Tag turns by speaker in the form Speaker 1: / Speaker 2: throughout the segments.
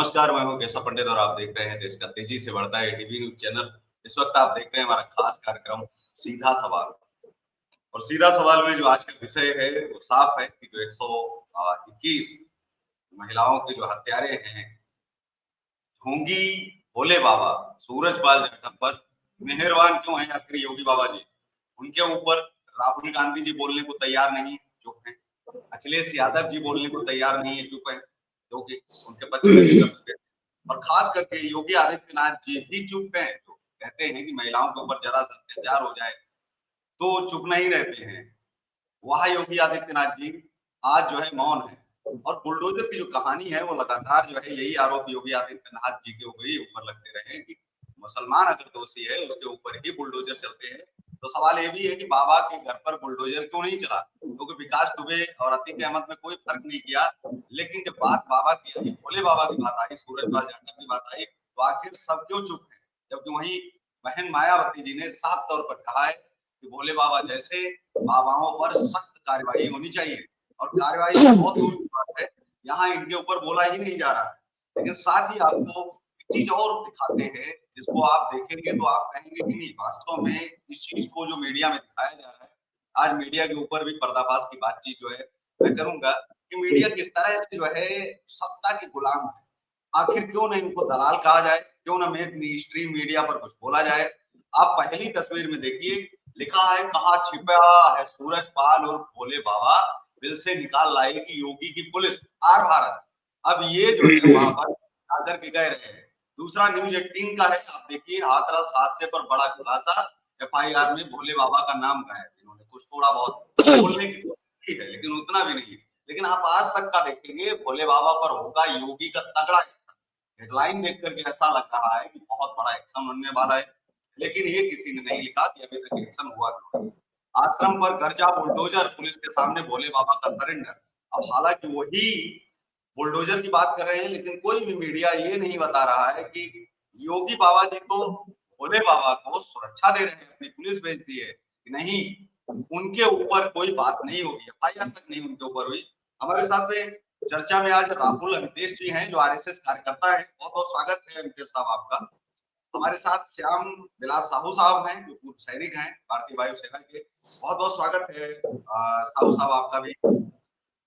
Speaker 1: नमस्कार, मैं हूं केशव पंडित और आप देख रहे हैं देश का तेजी से बढ़ता है एटीवी न्यूज चैनल। इस वक्त आप देख रहे हैं हमारा खास कार्यक्रम सीधा सवाल। और सीधा सवाल में जो आज का विषय है वो साफ है कि जो 121 महिलाओं के जो हत्यारे हैं, ढोंगी भोले बाबा सूरजपाल जाटव पर मेहरबान क्यों है आखिर योगी बाबा जी? उनके ऊपर राहुल गांधी जी बोलने को तैयार नहीं, चुप है। अखिलेश यादव जी बोलने को तैयार नहीं है, चुप है, क्योंकि उनके पक्ष में निकल चुके हैं। और खास करके योगी आदित्यनाथ जी भी चुप हैं, जो कहते हैं कि महिलाओं के ऊपर जरा सा अत्याचार हो जाए तो चुप नहीं रहते हैं। वह योगी आदित्यनाथ जी आज जो है मौन है। और बुलडोजर की जो कहानी है वो लगातार जो है यही आरोप योगी आदित्यनाथ जी के ऊपर लगते रहे कि मुसलमान अगर दोषी है उसके ऊपर ही बुलडोजर चलते हैं। तो सवाल ये भी है कि बाबा के घर पर बुलडोजर क्यों नहीं चला, क्योंकि विकास दुबे और अतीक अहमद में कोई फर्क नहीं किया। लेकिन जब बात बाबा की आई, भोले बाबा की बात आई, सूरजपाल जाटव की बात आई, तो आखिर सब क्यों चुप है? जबकि वहीं बहन मायावती जी ने साफ तौर पर कहा है कि भोले बाबा जैसे बाबाओं पर सख्त कार्रवाई होनी चाहिए। और कार्रवाई बहुत दूर की बात है, यहाँ इनके ऊपर बोला ही नहीं जा रहा है। लेकिन साथ ही आपको एक चीज और दिखाते हैं जिसको आप देखेंगे तो आप कहेंगे कि नहीं, वास्तव में इस चीज को जो मीडिया में दिखाया जा रहा है, आज मीडिया के ऊपर भी पर्दाफाश की बातचीत जो है मैं करूंगा कि मीडिया किस तरह से जो है सत्ता के गुलाम है। आखिर क्यों न इनको दलाल कहा जाए, क्यों न मेन स्ट्रीम मीडिया पर कुछ बोला जाए। आप पहली तस्वीर में देखिए, लिखा है कहाँ छिपा है सूरजपाल और भोले बाबा, बिल से निकाल लाएगी योगी की पुलिस, आर भारत। अब ये जो है वहां पर जाकर के कह रहे हैं। दूसरा न्यूज 18 का है, आप देखिए हाथरस हादसे पर बड़ा खुलासा, एफआईआर में भोले बाबा का नाम गायब। इन्होंने कुछ थोड़ा बहुत बोलने की कोशिश की है लेकिन उतना भी नहीं। लेकिन आप आज तक का देखेंगे, भोले बाबा पर होगा योगी का तगड़ा एक्शन। हेडलाइन देख करके ऐसा लग रहा है कि बहुत बड़ा एक्शन होने वाला है, लेकिन ये किसी ने नहीं लिखा कि अभी तक एक्शन हुआ क्यों। आश्रम पर गर्जा बुलडोजर, पुलिस के सामने भोले बाबा का सरेंडर। अब हालांकि वही बुलडोजर की बात कर रहे हैं, लेकिन कोई भी मीडिया ये नहीं बता रहा है कि योगी बाबा जी तो भोले बाबा को सुरक्षा दे रहे हैं, अपनी पुलिस भेज दी है कि नहीं, उनके ऊपर कोई बात नहीं होगी, एफआईआर तक नहीं उनके ऊपर हुई। हमारे साथ में चर्चा में आज राहुल अमितेश जी हैं, जो आरएसएस कार्यकर्ता है। बहुत बहुत स्वागत है अमितेश साहब आपका। हमारे साथ श्याम विलास साहू साहब हैं, जो पूर्व सैनिक हैं भारतीय वायुसेना के। बहुत बहुत स्वागत है साहू साहब आपका भी।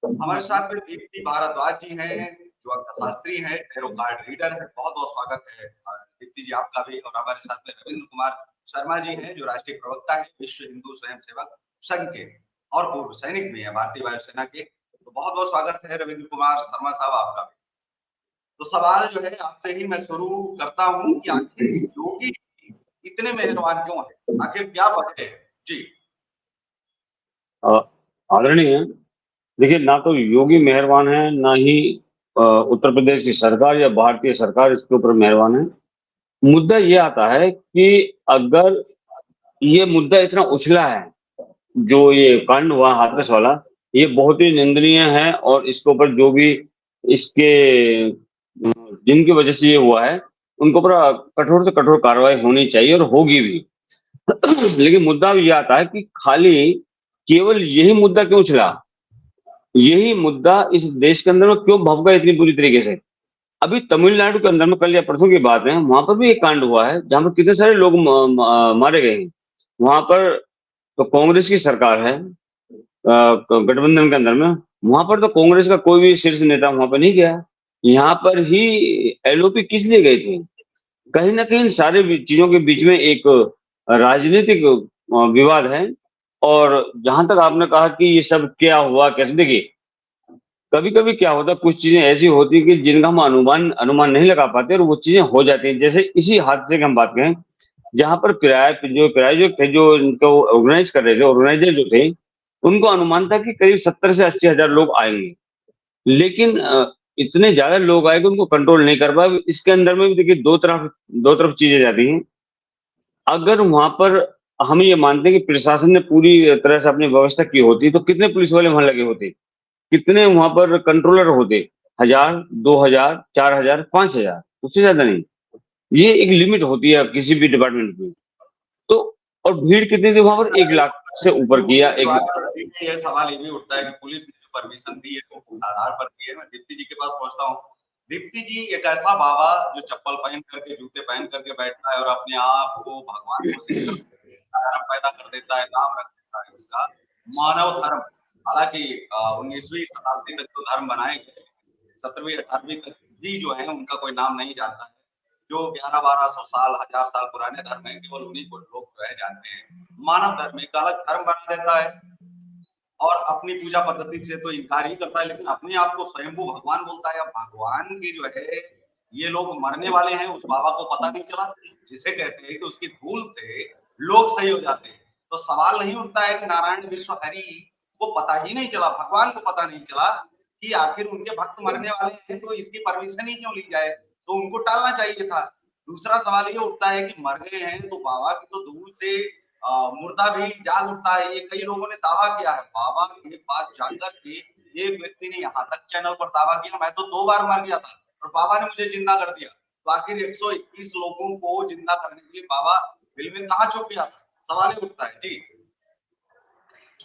Speaker 1: हमारे साथ में दीप्ति भारद्वाज जी हैं, जो अर्थशास्त्री हैं, टैरो कार्ड रीडर हैं। बहुत बहुत स्वागत है दीप्ति जी आपका भी। और हमारे साथ में रविंद्र कुमार शर्मा जी हैं, जो राष्ट्रीय प्रवक्ता है विश्व हिंदू स्वयंसेवक संघ के और पूर्व सैनिक भी है भारतीय वायुसेना के। तो बहुत बहुत स्वागत है रविंद्र कुमार शर्मा साहब आपका भी। तो सवाल जो है आपसे ही मैं शुरू करता हूं कि आखिर योगी इतने मेहरबान क्यों है, आखिर क्या वजह है जी?
Speaker 2: आदरणीय, देखिए, ना तो योगी मेहरबान है, ना ही उत्तर प्रदेश की सरकार या भारतीय सरकार इसके ऊपर मेहरबान है। मुद्दा ये आता है कि अगर ये मुद्दा इतना उछला है, जो ये कांड हुआ हाथरस वाला, ये बहुत ही निंदनीय है। और इसके ऊपर जो भी इसके जिनकी वजह से ये हुआ है, उनको पर कठोर से कठोर कार्रवाई होनी चाहिए और होगी भी। लेकिन मुद्दा ये आता है कि खाली केवल यही मुद्दा क्यों उछला, यही मुद्दा इस देश के अंदर में क्यों भभका इतनी बुरी तरीके से। अभी तमिलनाडु के अंदर में कल या परसों की बात है, वहां पर भी एक कांड हुआ है जहां पर कितने सारे लोग मारे गए हैं। वहां पर तो कांग्रेस की सरकार है गठबंधन के अंदर में, वहां पर तो कांग्रेस का कोई भी शीर्ष नेता वहां पर नहीं गया। यहाँ पर ही एलओपी किस लिए गए थे? कहीं ना कहीं सारे चीजों के बीच में एक राजनीतिक विवाद है। और जहां तक आपने कहा कि ये सब क्या हुआ कैसे, देखिए, कभी कभी क्या होता है, कुछ चीजें ऐसी होती है कि जिनका हम अनुमान नहीं लगा पाते और वो चीजें हो जाती हैं। जैसे इसी हादसे की हम बात करें, जहां पर प्रायोजक थे, जो इनको ऑर्गेनाइज कर रहे थे, ऑर्गेनाइजर जो थे, उनको अनुमान था कि करीब 70 से 80 हजार लोग आएंगे। लेकिन इतने ज्यादा लोग आए कि उनको कंट्रोल नहीं कर पाए। इसके अंदर में भी देखिए दो तरफ चीजें जाती हैं। अगर वहां पर हम ये मानते हैं कि प्रशासन ने पूरी तरह से अपनी व्यवस्था की होती, तो कितने पुलिस वाले वहां लगे होते, कितने वहां पर कंट्रोलर होते? 1000, 2000, 4000, 5000, उससे ज्यादा नहीं। ये एक लिमिट होती है किसी भी डिपार्टमेंट में। तो और भीड़ कितनी थी वहां पर? 1 लाख से ऊपर की, या
Speaker 1: ये सवाल ये भी उठता है कि पुलिस ने जो परमिशन दी है वो किस आधार पर दी है। मैं दीप्ति जी के पास पहुंचता हूँ। दीप्ति जी एक ऐसा बाबा जो चप्पल पहन करके, जूते पहन करके बैठता है और अपने आप को भगवान घोषित कर धर्म पैदा कर देता है, नाम रख देता है उसका मानव धर्म। हालांकि 19वीं शताब्दी तक तो धर्म बनाए गए, 17वीं 18वीं तक भी जो है उनका कोई नाम नहीं जानता है। जो 1100-1200 साल, 1000 साल पुराने धर्म है, केवल उन्हीं को लोग जो है जानते हैं। मानव धर्म एक अलग धर्म बना देता है और अपनी पूजा पद्धति से तो इनकार ही करता है, लेकिन अपने आप को स्वयंभू भगवान बोलता है। अब भगवान की जो है ये लोग मरने वाले हैं, उस बाबा को पता नहीं चला, जिसे कहते हैं कि उसकी धूल से लोग सही हो जाते हैं। तो सवाल नहीं उठता है कि नारायण विश्व हरि को पता ही नहीं चला, भगवान को पता नहीं चला कि आखिर उनके भक्त मरने वाले हैं, तो इसकी परमिशन ही क्यों ली जाए, तो उनको टालना चाहिए था। दूसरा सवाल ये उठता है कि मर गए हैं तो बाबा की तो धूल से मुर्दा भी जाग उठता है, ये कई लोगों ने दावा किया है। बाबा की बात जाकर के एक व्यक्ति ने यहाँ तक चैनल पर दावा किया, मैं तो 2 बार मर गया था और बाबा ने मुझे जिंदा कर दिया। तो आखिर 121 लोगों को जिंदा करने के लिए बाबा बिल में कहाँ छुप गया था, सवाल ही उठता है। जी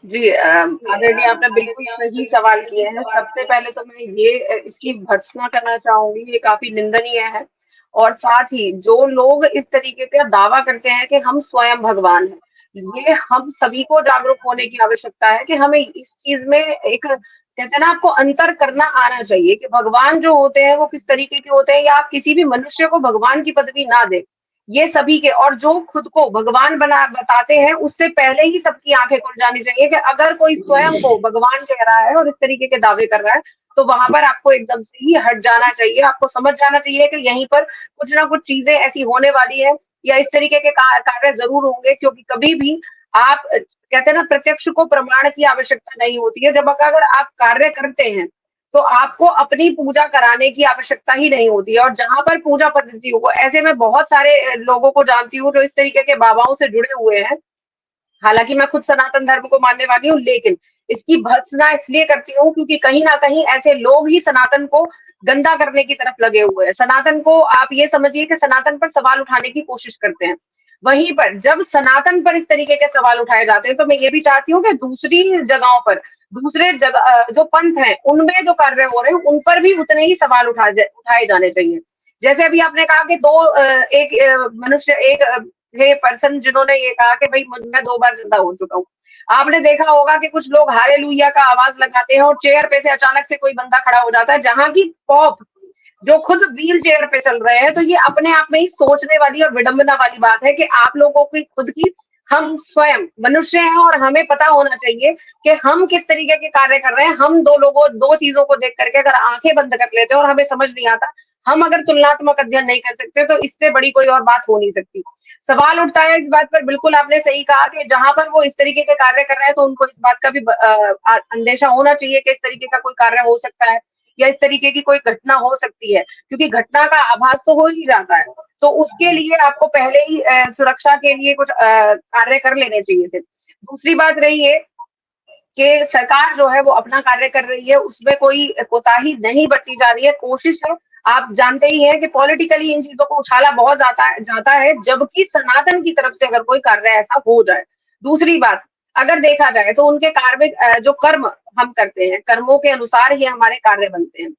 Speaker 3: जी आदरणीय, आपने बिल्कुल सही सवाल किए हैं। सबसे पहले तो मैं ये इसकी भर्त्सना करना चाहूंगी, ये काफी निंदनीय है। और साथ ही जो लोग इस तरीके से दावा करते हैं कि हम स्वयं भगवान हैं, ये हम सभी को जागरूक होने की आवश्यकता है कि हमें इस चीज में एक, कहते हैं ना, आपको अंतर करना आना चाहिए कि भगवान जो होते हैं वो किस तरीके के होते हैं, या आप किसी भी मनुष्य को भगवान की पदवी ना दें। ये सभी के, और जो खुद को भगवान बना बताते हैं, उससे पहले ही सबकी आंखें खुल जानी चाहिए कि अगर कोई स्वयं को भगवान कह रहा है और इस तरीके के दावे कर रहा है, तो वहां पर आपको एकदम से ही हट जाना चाहिए। आपको समझ जाना चाहिए कि यहीं पर कुछ ना कुछ चीजें ऐसी होने वाली है, या इस तरीके के कार्य जरूर होंगे। क्योंकि कभी भी आप, कहते हैं ना, प्रत्यक्ष को प्रमाण की आवश्यकता नहीं होती है। जब अगर आप कार्य करते हैं तो आपको अपनी पूजा कराने की आवश्यकता ही नहीं होती है। और जहां पर पूजा पद्धतियों को, ऐसे मैं बहुत सारे लोगों को जानती हूँ जो इस तरीके के बाबाओं से जुड़े हुए हैं। हालांकि मैं खुद सनातन धर्म को मानने वाली हूँ, लेकिन इसकी भर्त्सना इसलिए करती हूँ क्योंकि कहीं ना कहीं ऐसे लोग ही सनातन को गंदा करने की तरफ लगे हुए हैं। सनातन को आप ये समझिए कि सनातन पर सवाल उठाने की कोशिश करते हैं। वहीं पर जब सनातन पर इस तरीके के सवाल उठाए जाते हैं, तो मैं ये भी चाहती हूँ कि दूसरी जगहों पर, दूसरे जगह जो पंथ हैं, उनमें जो कार्य हो रहे हैं, उन पर भी उतने ही सवाल उठाए जाने चाहिए। जैसे अभी आपने कहा कि एक मनुष्य, एक थे पर्सन जिन्होंने ये कहा कि भाई मैं 2 बार जिंदा हो चुका हूँ। आपने देखा होगा कि कुछ लोग हालेलुया का आवाज लगाते हैं और चेयर पे से अचानक से कोई बंदा खड़ा हो जाता है, जहां की पॉप जो खुद व्हील चेयर पे चल रहे हैं। तो ये अपने आप में ही सोचने वाली और विडंबना वाली बात है कि आप लोगों की खुद की, हम स्वयं मनुष्य हैं और हमें पता होना चाहिए कि हम किस तरीके के कार्य कर रहे हैं। हम दो चीजों को देख करके अगर आंखें बंद कर लेते हैं और हमें समझ नहीं आता, हम अगर तुलनात्मक अध्ययन नहीं कर सकते, तो इससे बड़ी कोई और बात हो नहीं सकती। सवाल उठता है इस बात पर, बिल्कुल आपने सही कहा कि जहां पर वो इस तरीके के कार्य कर रहे हैं, तो उनको इस बात का भी अंदेशा होना चाहिए कि इस तरीके का कोई कार्य हो सकता है, या इस तरीके की कोई घटना हो सकती है। क्योंकि घटना का आभास तो हो ही जाता है, तो उसके लिए आपको पहले ही सुरक्षा के लिए कुछ कार्य कर लेने चाहिए थे। दूसरी बात रही है कि सरकार जो है वो अपना कार्य कर रही है, उसमें कोई कोताही नहीं बरती जा रही है, कोशिश है। आप जानते ही हैं कि पॉलिटिकली इन चीजों को उछाला बहुत जाता है, जबकि सनातन की तरफ से अगर कोई कार्य ऐसा हो जाए। दूसरी बात, अगर देखा जाए तो उनके कार्मिक जो कर्म हम करते हैं, कर्मों के अनुसार ही हमारे कार्य बनते हैं।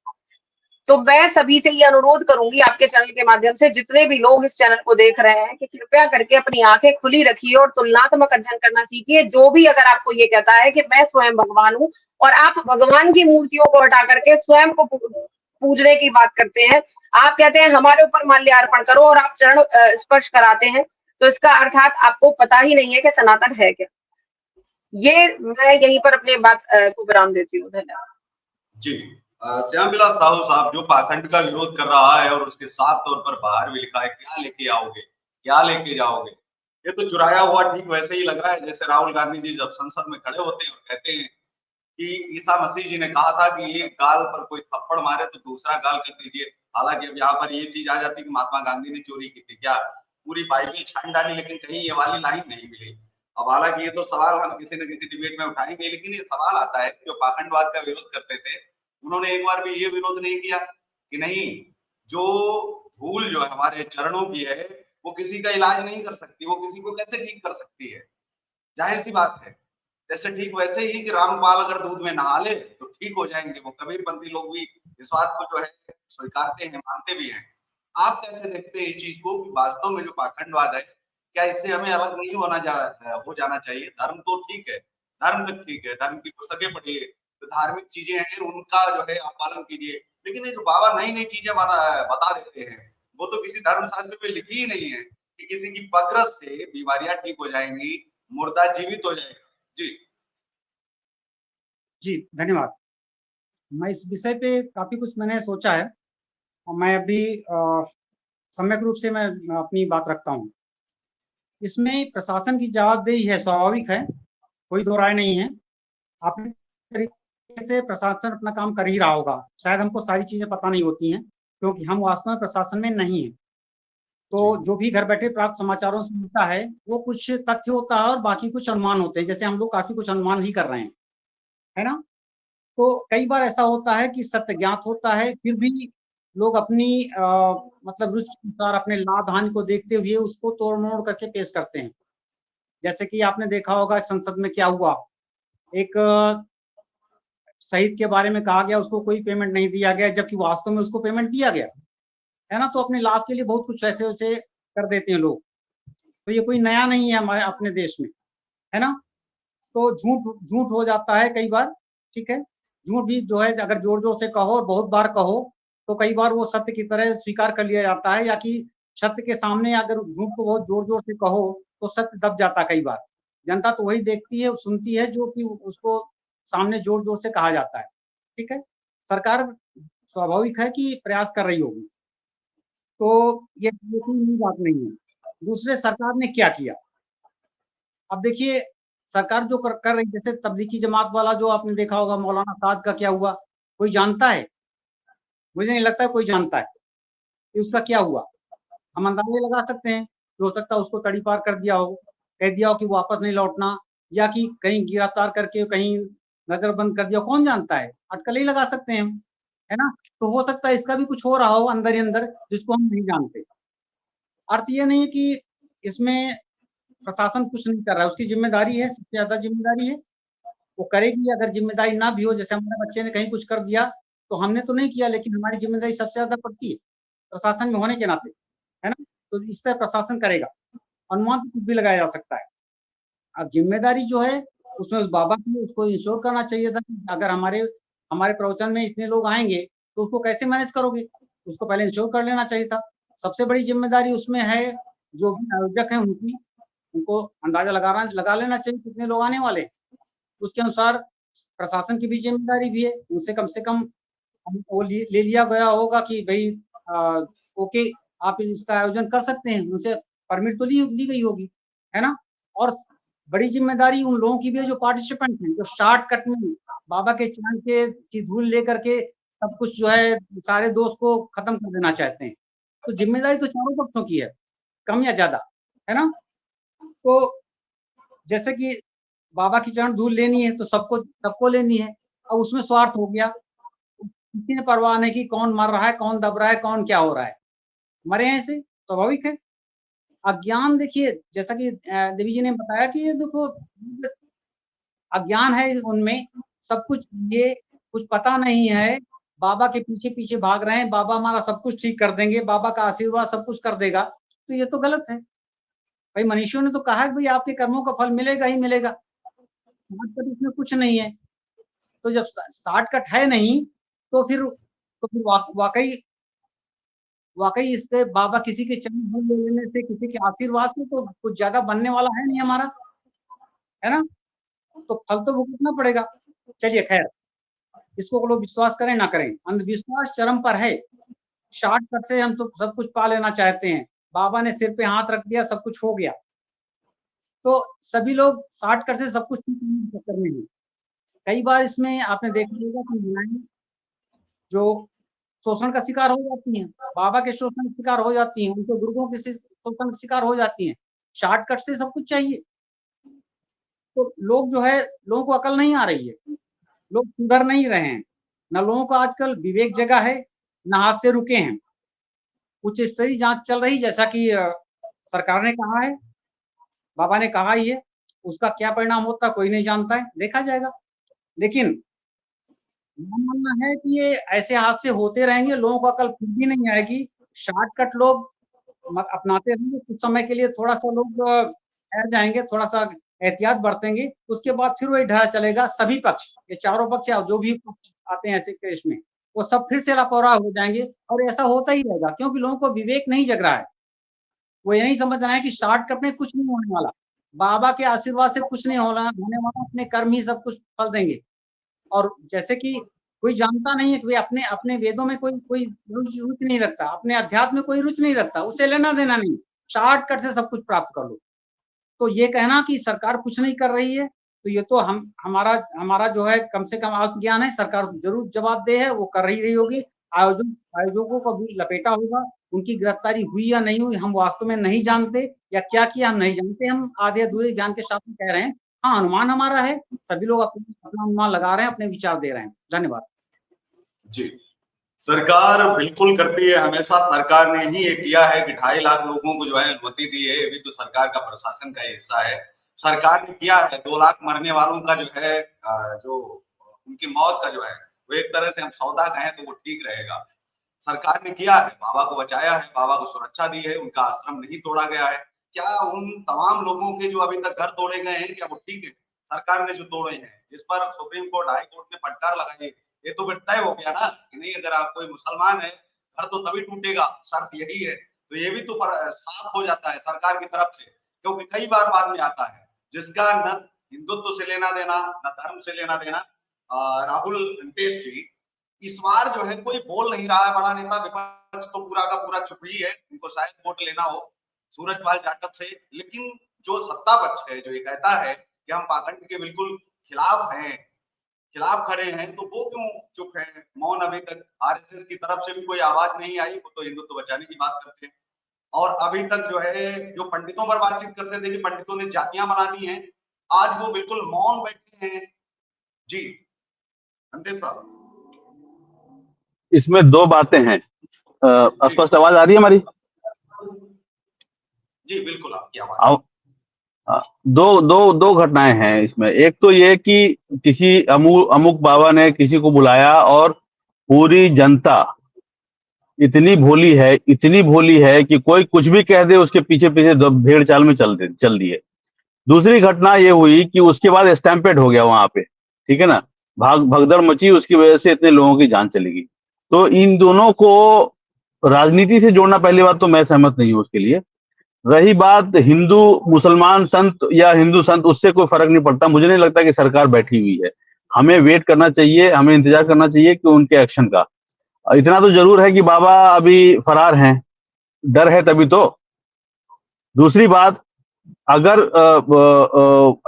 Speaker 3: तो मैं सभी से ये अनुरोध करूंगी आपके चैनल के माध्यम से, जितने भी लोग इस चैनल को देख रहे हैं, कि कृपया करके अपनी आंखें खुली रखिए और तुलनात्मक अध्ययन करना सीखिए। जो भी अगर आपको ये कहता है कि मैं स्वयं भगवान हूँ, और आप भगवान की मूर्तियों को हटा करके स्वयं को पूजने की बात करते हैं, आप कहते हैं हमारे ऊपर माल्यार्पण करो, और आप चरण स्पर्श कराते हैं, तो इसका अर्थात आपको पता ही नहीं है कि सनातन है क्या। ये मैं यहीं पर अपनी बात को विराम देती हूँ। धन्यवाद
Speaker 1: जी श्याम विलास साहू साहब जो पाखंड का विरोध कर रहा है और उसके साफ तौर पर बाहर भी लिखा है, क्या लेके आओगे, क्या लेके जाओगे, ये तो चुराया हुआ ठीक वैसे ही लग रहा है जैसे राहुल गांधी जी जब संसद में खड़े होते हैं और कहते हैं कि ईसा मसीह जी ने कहा था कि एक गाल पर कोई थप्पड़ मारे तो दूसरा गाल कर दीजिए। हालांकि अब यहाँ पर ये चीज आ जाती कि महात्मा गांधी ने चोरी की थी क्या, पूरी बाइबल छान डाली, लेकिन कहीं ये वाली लाइन नहीं मिली। अब हालांकि ये तो सवाल हम किसी न किसी डिबेट में उठाएंगे, लेकिन ये सवाल आता है जो पाखंडवाद का विरोध करते थे, उन्होंने एक बार भी ये विरोध नहीं किया कि नहीं, जो धूल जो हमारे चरणों की है वो किसी का इलाज नहीं कर सकती, वो किसी को कैसे ठीक कर सकती है, जाहिर सी बात है। जैसे ठीक वैसे ही कि रामपाल अगर दूध में नहा ले तो ठीक हो जाएंगे, वो कबीरपंथी लोग भी इस बात को जो है स्वीकारते हैं, मानते भी हैं। आप कैसे देखते हैं इस चीज को कि वास्तव में जो पाखंडवाद है, क्या इससे हमें अलग नहीं हो जाना चाहिए? धर्म तो ठीक है, धर्म तक ठीक है, धर्म की पुस्तकें पढ़िए, जो धार्मिक चीजें हैं उनका जो है आप पालन कीजिए। लेकिन ये जो बाबा नई-नई चीजें बता देते हैं, वो तो किसी धर्म शास्त्र में लिखी ही नहीं है कि किसी की पगरस से बीमारियां ठीक हो जाएंगी, मुर्दा जीवित हो जाएगा। जी।
Speaker 4: जी, धन्यवाद। मैं इस विषय पे काफ़ी कुछ मैंने सोचा है और मैं अभी सम्यक रूप से मैं अपनी बात रखता हूँ। इसमें प्रशासन की जवाबदेही है, स्वाभाविक है, कोई दो राय नहीं है। अपने तरीके से प्रशासन अपना काम कर ही रहा होगा। शायद हमको सारी चीज़ें पता नहीं होती हैं, क्योंकि हम वास्तव में प्रशासन में नहीं हैं। तो जो भी घर बैठे प्राप्त समाचारों से मिलता है, वो कुछ तथ्य होता है और बाकी कुछ अनुमान होते हैं। जैसे हम लोग काफ़ी कुछ अनुमान ही कर रहे हैं, है ना? तो कई बार ऐसा होता है कि सत्य ज्ञात होता है, फिर भी लोग अपनी मतलब रुचि के अनुसार अपने लाभ-हानि को देखते हुए उसको तोड़-मोड़ करके पेश करते हैं। जैसे कि आपने देखा होगा संसद में क्या हुआ, एक शहीद के बारे में कहा गया उसको कोई पेमेंट नहीं दिया गया, जबकि वास्तव में उसको पेमेंट दिया गया, है ना? तो अपने लाभ के लिए बहुत कुछ ऐसे-वैसे कर देते हैं लोग। तो ये कोई नया नहीं है हमारे अपने देश में, है ना? तो झूठ हो जाता है कई बार, ठीक है? झूठ भी जो है अगर ज़ोर-ज़ोर से कहो और बहुत बार कहो, तो कई बार वो सत्य की तरह स्वीकार कर लिया जाता है, या कि सत्य के सामने अगर झूठ को बहुत ज़ोर-ज़ोर से कहो, तो सत्य दब जाता है कई बार। जनता तो वही देखती है, सुनती है जो कि उसको सामने ज़ोर-ज़ोर से कहा जाता है, ठीक है? सरकार स्वाभाविक है कि प्रयास कर रही होगी, तो ये कोई नई बात नहीं है। दूसरे सरकार ने क्या किया? अब देखिए सरकार जो कर रही, जैसे तबलीगी जमात वाला जो आपने देखा होगा मौलाना साद का क्या हुआ? कोई जानता है? मुझे नहीं लगता है कोई जानता है कि उसका क्या हुआ। हम अंदाज़े लगा सकते हैं कि हो सकता है उसको तड़ीपार कर दिया हो, कह दिया हो कि वापस नहीं लौटना, या कि कहीं गिरफ्तार करके कहीं नज़रबंद कर दिया हो, कौन जानता है? अटकलें ही लगा सकते हैं हम, है ना? तो हो सकता है इसका भी कुछ हो रहा हो अंदर ही अंदर जिसको हम नहीं जानते। अर्थ ये नहीं है कि इसमें प्रशासन कुछ नहीं कर रहा है, उसकी ज़िम्मेदारी है, सबसे ज़्यादा ज़िम्मेदारी है। वो करेगी, अगर ज़िम्मेदारी ना भी हो, जैसे हमारे बच्चे ने कहीं कुछ कर दिया, तो हमने तो नहीं किया, लेकिन हमारी ज़िम्मेदारी सबसे ज़्यादा पड़ती है, प्रशासन में होने के नाते, है ना? तो इस तरह प्रशासन करेगा, अनुमान तो कुछ भी लगाया जा सकता है। अब ज़िम्मेदारी जो है, उसमें उस बाबा की उसको इंश्योर करना चाहिए था कि अगर हमारे हमारे प्रवचन में इतने लोग आएँगे, तो उसको कैसे मैनेज करोगे? उसको पहले इंश्योर कर लेना चाहिए था। सबसे बड़ी ज़िम्मेदारी उसमें है, जो भी आयोजक हैं उनकी, उनको अंदाज़ा लगा लेना चाहिए कितने लोग आने वाले हैं। उसके अनुसार प्रशासन की भी ज़िम्मेदारी भी है, उनसे कम से कम वो ले लिया गया होगा कि भई ओके आप इसका आयोजन कर सकते हैं, उनसे परमिट तो ली गई होगी, है ना? और बड़ी ज़िम्मेदारी उन लोगों की भी है जो पार्टिसिपेंट हैं, जो शॉर्टकट में बाबा के चरण की धूल लेकर के सब कुछ जो है सारे दोष को खत्म कर देना चाहते हैं। तो ज़िम्मेदारी तो चारों पक्षों की है, कम या ज़्यादा, है ना? तो जैसे कि बाबा की चरण धूल लेनी है तो सबको सबको लेनी है। अब उसमें स्वार्थ हो गया, किसी ने परवाह नहीं की कौन मर रहा है, कौन दब रहा है, कौन क्या हो रहा है। मरे हैं ऐसे, स्वाभाविक है। अज्ञान देखिए जैसा कि देवी जी ने बताया कि ये देखो अज्ञान है उनमें, सब कुछ ये कुछ पता नहीं है, बाबा के पीछे-पीछे भाग रहे हैं, बाबा हमारा सब कुछ ठीक कर देंगे, बाबा का आशीर्वाद सब कुछ कर देगा, तो ये तो गलत है। भाई मनीषियों ने तो कहा है कि भई आपके कर्मों का फल मिलेगा ही मिलेगा। शॉर्टकट इसमें कुछ नहीं है। तो जब शॉर्टकट है नहीं, तो फिर वाक़ई इससे बाबा किसी के चरण धूल ले लेने से, किसी के आशीर्वाद से तो कुछ ज़्यादा बनने वाला है नहीं हमारा, है ना? तो फल तो भुगतना पड़ेगा। चलिए खैर, इसको लोग विश्वास करें ना करें, अंधविश्वास चरम पर है। शॉर्टकट से हम तो सब कुछ पा लेना चाहते हैं। बाबा ने सिर पे हाथ रख दिया, सब कुछ हो गया। तो सभी लोग शॉर्टकट से सब कुछ ठीक करने के चक्कर में हैं। कई बार इसमें आपने देखा होगा कि महिलाएँ जो शोषण का शिकार हो जाती हैं, बाबा के शोषण का शिकार हो जाती हैं, उनके गुरुओं के शोषण का शिकार हो जाती हैं। शॉर्टकट से सब कुछ चाहिए। तो लोग जो है, लोगों को अकल नहीं आ रही है, लोग सुधर नहीं रहे हैं। ना लोगों को आजकल विवेक जगा है, ना हाथ से रुके हैं। उच्च स्तरीय जाँच चल रही जैसा कि सरकार ने कहा है, बाबा ने कहा ही है, उसका क्या परिणाम होता है कोई नहीं जानता है, देखा जाएगा। लेकिन मेरा मानना है कि ये ऐसे हादसे होते रहेंगे, लोगों को अकल फिर भी नहीं आएगी। शॉर्टकट लोग अपनाते रहेंगे, कुछ समय के लिए थोड़ा-सा लोग ठहर जाएँगे, थोड़ा-सा एहतियात बरतेंगे, उसके बाद फिर वही ढाल चलेगा। सभी पक्ष, ये चारों पक्ष या जो भी पक्ष आते हैं ऐसे केस में, वो सब फिर से लापरवाह हो जाएँगे और ऐसा होता ही रहेगा क्योंकि लोगों को विवेक नहीं जग रहा है। वो ये नहीं समझ रहा है कि शॉर्टकट में कुछ नहीं होने वाला। बाबा के आशीर्वाद से कुछ नहीं होने वाला, अपने कर्म ही सब कुछ फल देंगे। और जैसे कि कोई जानता नहीं है कि अपने अपने वेदों में कोई कोई रुचि नहीं रखता, अपने अध्यात्म में कोई रुचि नहीं रखता, उसे लेना-देना नहीं। शॉर्टकट से सब कुछ प्राप्त कर लो। तो ये कहना कि सरकार कुछ नहीं कर रही है, तो ये तो हम हमारा हमारा जो है कम से कम आत्मज्ञान है, सरकार ज़रूर जवाबदेह है, वो कर ही रही होगी। आयोजकों को भी लपेटा होगा, उनकी गिरफ्तारी हुई या नहीं हुई हम वास्तव में नहीं जानते या क्या किया हम नहीं जानते, हम आधे-अधूरे ज्ञान के साथ में कह रहे हैं। हाँ, अनुमान हमारा है, सभी लोग अपना अनुमान लगा रहे हैं, अपने विचार दे रहे हैं। धन्यवाद।
Speaker 1: जी, सरकार बिल्कुल करती है, हमेशा सरकार ने ही ये किया है कि 2.5 लाख लोगों को जो है अनुमति दी है, ये भी तो सरकार का प्रशासन का हिस्सा है। सरकार ने किया है, 2 लाख मरने वालों का जो है जो उनकी मौत का जो है, वो एक तरह से हम सौदा कहें तो वो ठीक रहेगा। सरकार ने किया है, बाबा को बचाया है, बाबा को सुरक्षा दी है, उनका आश्रम नहीं तोड़ा गया है। क्या उन तमाम लोगों के जो अभी तक घर तोड़े गए हैं, क्या वो ठीक है? सरकार ने जो तोड़े हैं, जिस पर सुप्रीम कोर्ट, हाई कोर्ट ने फटकार लगाई है, ये तो फिर तय हो गया ना कि नहीं, अगर आप कोई मुसलमान है, घर तो तभी टूटेगा, शर्त यही है। तो ये भी तो साफ हो जाता है सरकार की तरफ से, क्योंकि कई बार बाद में आता है, जिसका न हिंदुत्व से लेना देना, न धर्म से लेना देना। राहुल वेंकटेश जी, इस बार जो है कोई बोल नहीं रहा है, बड़ा नेता विपक्ष तो पूरा का पूरा चुप ही है, उनको शायद वोट लेना हो सूरजपाल जाटव से। लेकिन जो सत्ता पक्ष है, जो ये कहता है कि हम पाखंड के बिल्कुल खिलाफ हैं, खिलाफ खड़े हैं, तो वो क्यों चुप हैं, मौन अभी तक? आरएसएस की तरफ से भी कोई आवाज नहीं आई, वो तो हिंदुत्व बचाने की बात करते हैं। और अभी तक जो है, जो पंडितों पर बातचीत करते थे कि पंडितों ने जातियां बना दी हैं, आज वो बिल्कुल मौन बैठे हैं। जी अंते साहब,
Speaker 5: इसमें दो बातें हैं। स्पष्ट आवाज आ रही है हमारी?
Speaker 1: जी बिल्कुल, आपकी आवाज।
Speaker 5: अब दो दो दो घटनाएं हैं इसमें। एक तो ये कि किसी अमुक बाबा ने किसी को बुलाया और पूरी जनता इतनी भोली है कि कोई कुछ भी कह दे, उसके पीछे पीछे भेड़ चाल में चल दिए। दूसरी घटना ये हुई कि उसके बाद स्टैम्पेड हो गया वहां पे, ठीक है ना, भगदड़ मची, उसकी वजह से इतने लोगों की जान चली गई। तो इन दोनों को राजनीति से जोड़ना, पहली बात तो मैं सहमत नहीं हूं उसके लिए। रही बात हिंदू मुसलमान संत या हिंदू संत, उससे कोई फर्क नहीं पड़ता। मुझे नहीं लगता कि सरकार बैठी हुई है, हमें वेट करना चाहिए, हमें इंतजार करना चाहिए कि उनके एक्शन का। इतना तो जरूर है कि बाबा अभी फरार हैं, डर है तभी तो। दूसरी बात, अगर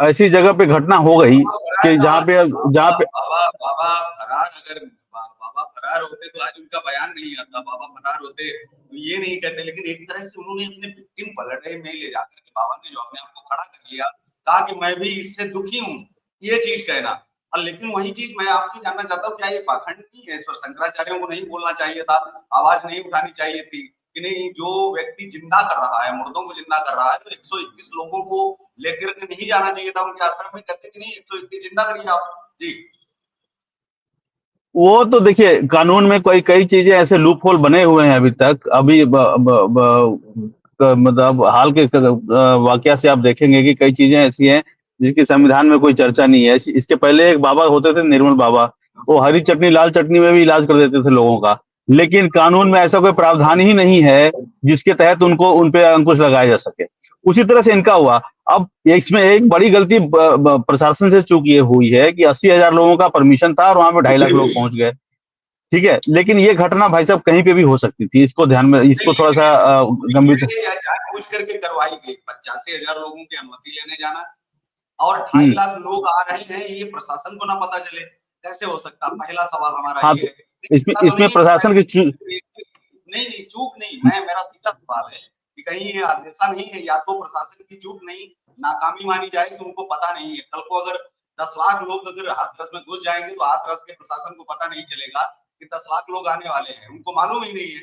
Speaker 5: ऐसी जगह पे घटना हो गई कि जहाँ पे
Speaker 1: बाबा फरार, अगर बाबा फरार होते तो आज उनका बयान नहीं आता। बाबा फरार होते तो ये नहीं कहते। लेकिन एक तरह से उन्होंने अपने विक्टिम पलड़े में ले जाकर के बाबा ने जो अपने आप को खड़ा कर लिया, कहा कि मैं भी इससे दुखी हूँ, ये चीज कहना। और लेकिन वही चीज मैं आपकी जानना चाहता हूँ, क्या ये पाखंड की है? इस पर शंकराचार्यों को नहीं बोलना चाहिए था, आवाज नहीं उठानी चाहिए थी कि नहीं, जो व्यक्ति जिंदा कर रहा है, मुर्दों को जिंदा कर रहा है, तो 121 लोगों को लेकर के नहीं जाना चाहिए था उनके आश्रम में? कहते कि नहीं, 121 जिंदा करिए आप। जी,
Speaker 5: वो तो देखिए, कानून में कई चीजें ऐसे लूप होल बने हुए हैं अभी तक। अभी मतलब हाल के वाकया से आप देखेंगे कि कई चीजें ऐसी हैं जिसकी संविधान में कोई चर्चा नहीं है। इसके पहले एक बाबा होते थे, निर्मल बाबा, वो हरी चटनी लाल चटनी में भी इलाज कर देते थे लोगों का। लेकिन कानून में ऐसा कोई प्रावधान ही नहीं है जिसके तहत उन पे अंकुश लगाया जा सके। उसी तरह से इनका हुआ। अब इसमें एक बड़ी गलती प्रशासन से चूक ये हुई है कि 80,000 लोगों का परमिशन था और वहां पे 2.5 लाख लोग पहुंच गए, ठीक है। लेकिन ये घटना भाई साहब कहीं पे भी हो सकती थी, इसको ध्यान में, इसको थोड़ा सा गंभीर
Speaker 1: जानबूझ करके करवाई गई। 85,000 लोगों की अनुमति लेने जाना और 2.5 लाख लोग आ रहे हैं, ये प्रशासन को ना पता चले, कैसे हो सकता? पहला सवाल हमारा
Speaker 5: हाँ,
Speaker 1: ये है।
Speaker 5: इसमें प्रशासन की
Speaker 1: नहीं, चूक नहीं, मेरा सीधा सवाल है कि कहीं ये ऐसा नहीं है, या तो प्रशासन की चूक नहीं, नाकामी मानी जाए कि उनको पता नहीं है। कल को अगर 10 लाख लोग अगर हाथरस में घुस जाएंगे, तो हाथरस के प्रशासन को पता नहीं चलेगा कि 10 लाख लोग आने वाले हैं, उनको मालूम ही नहीं है।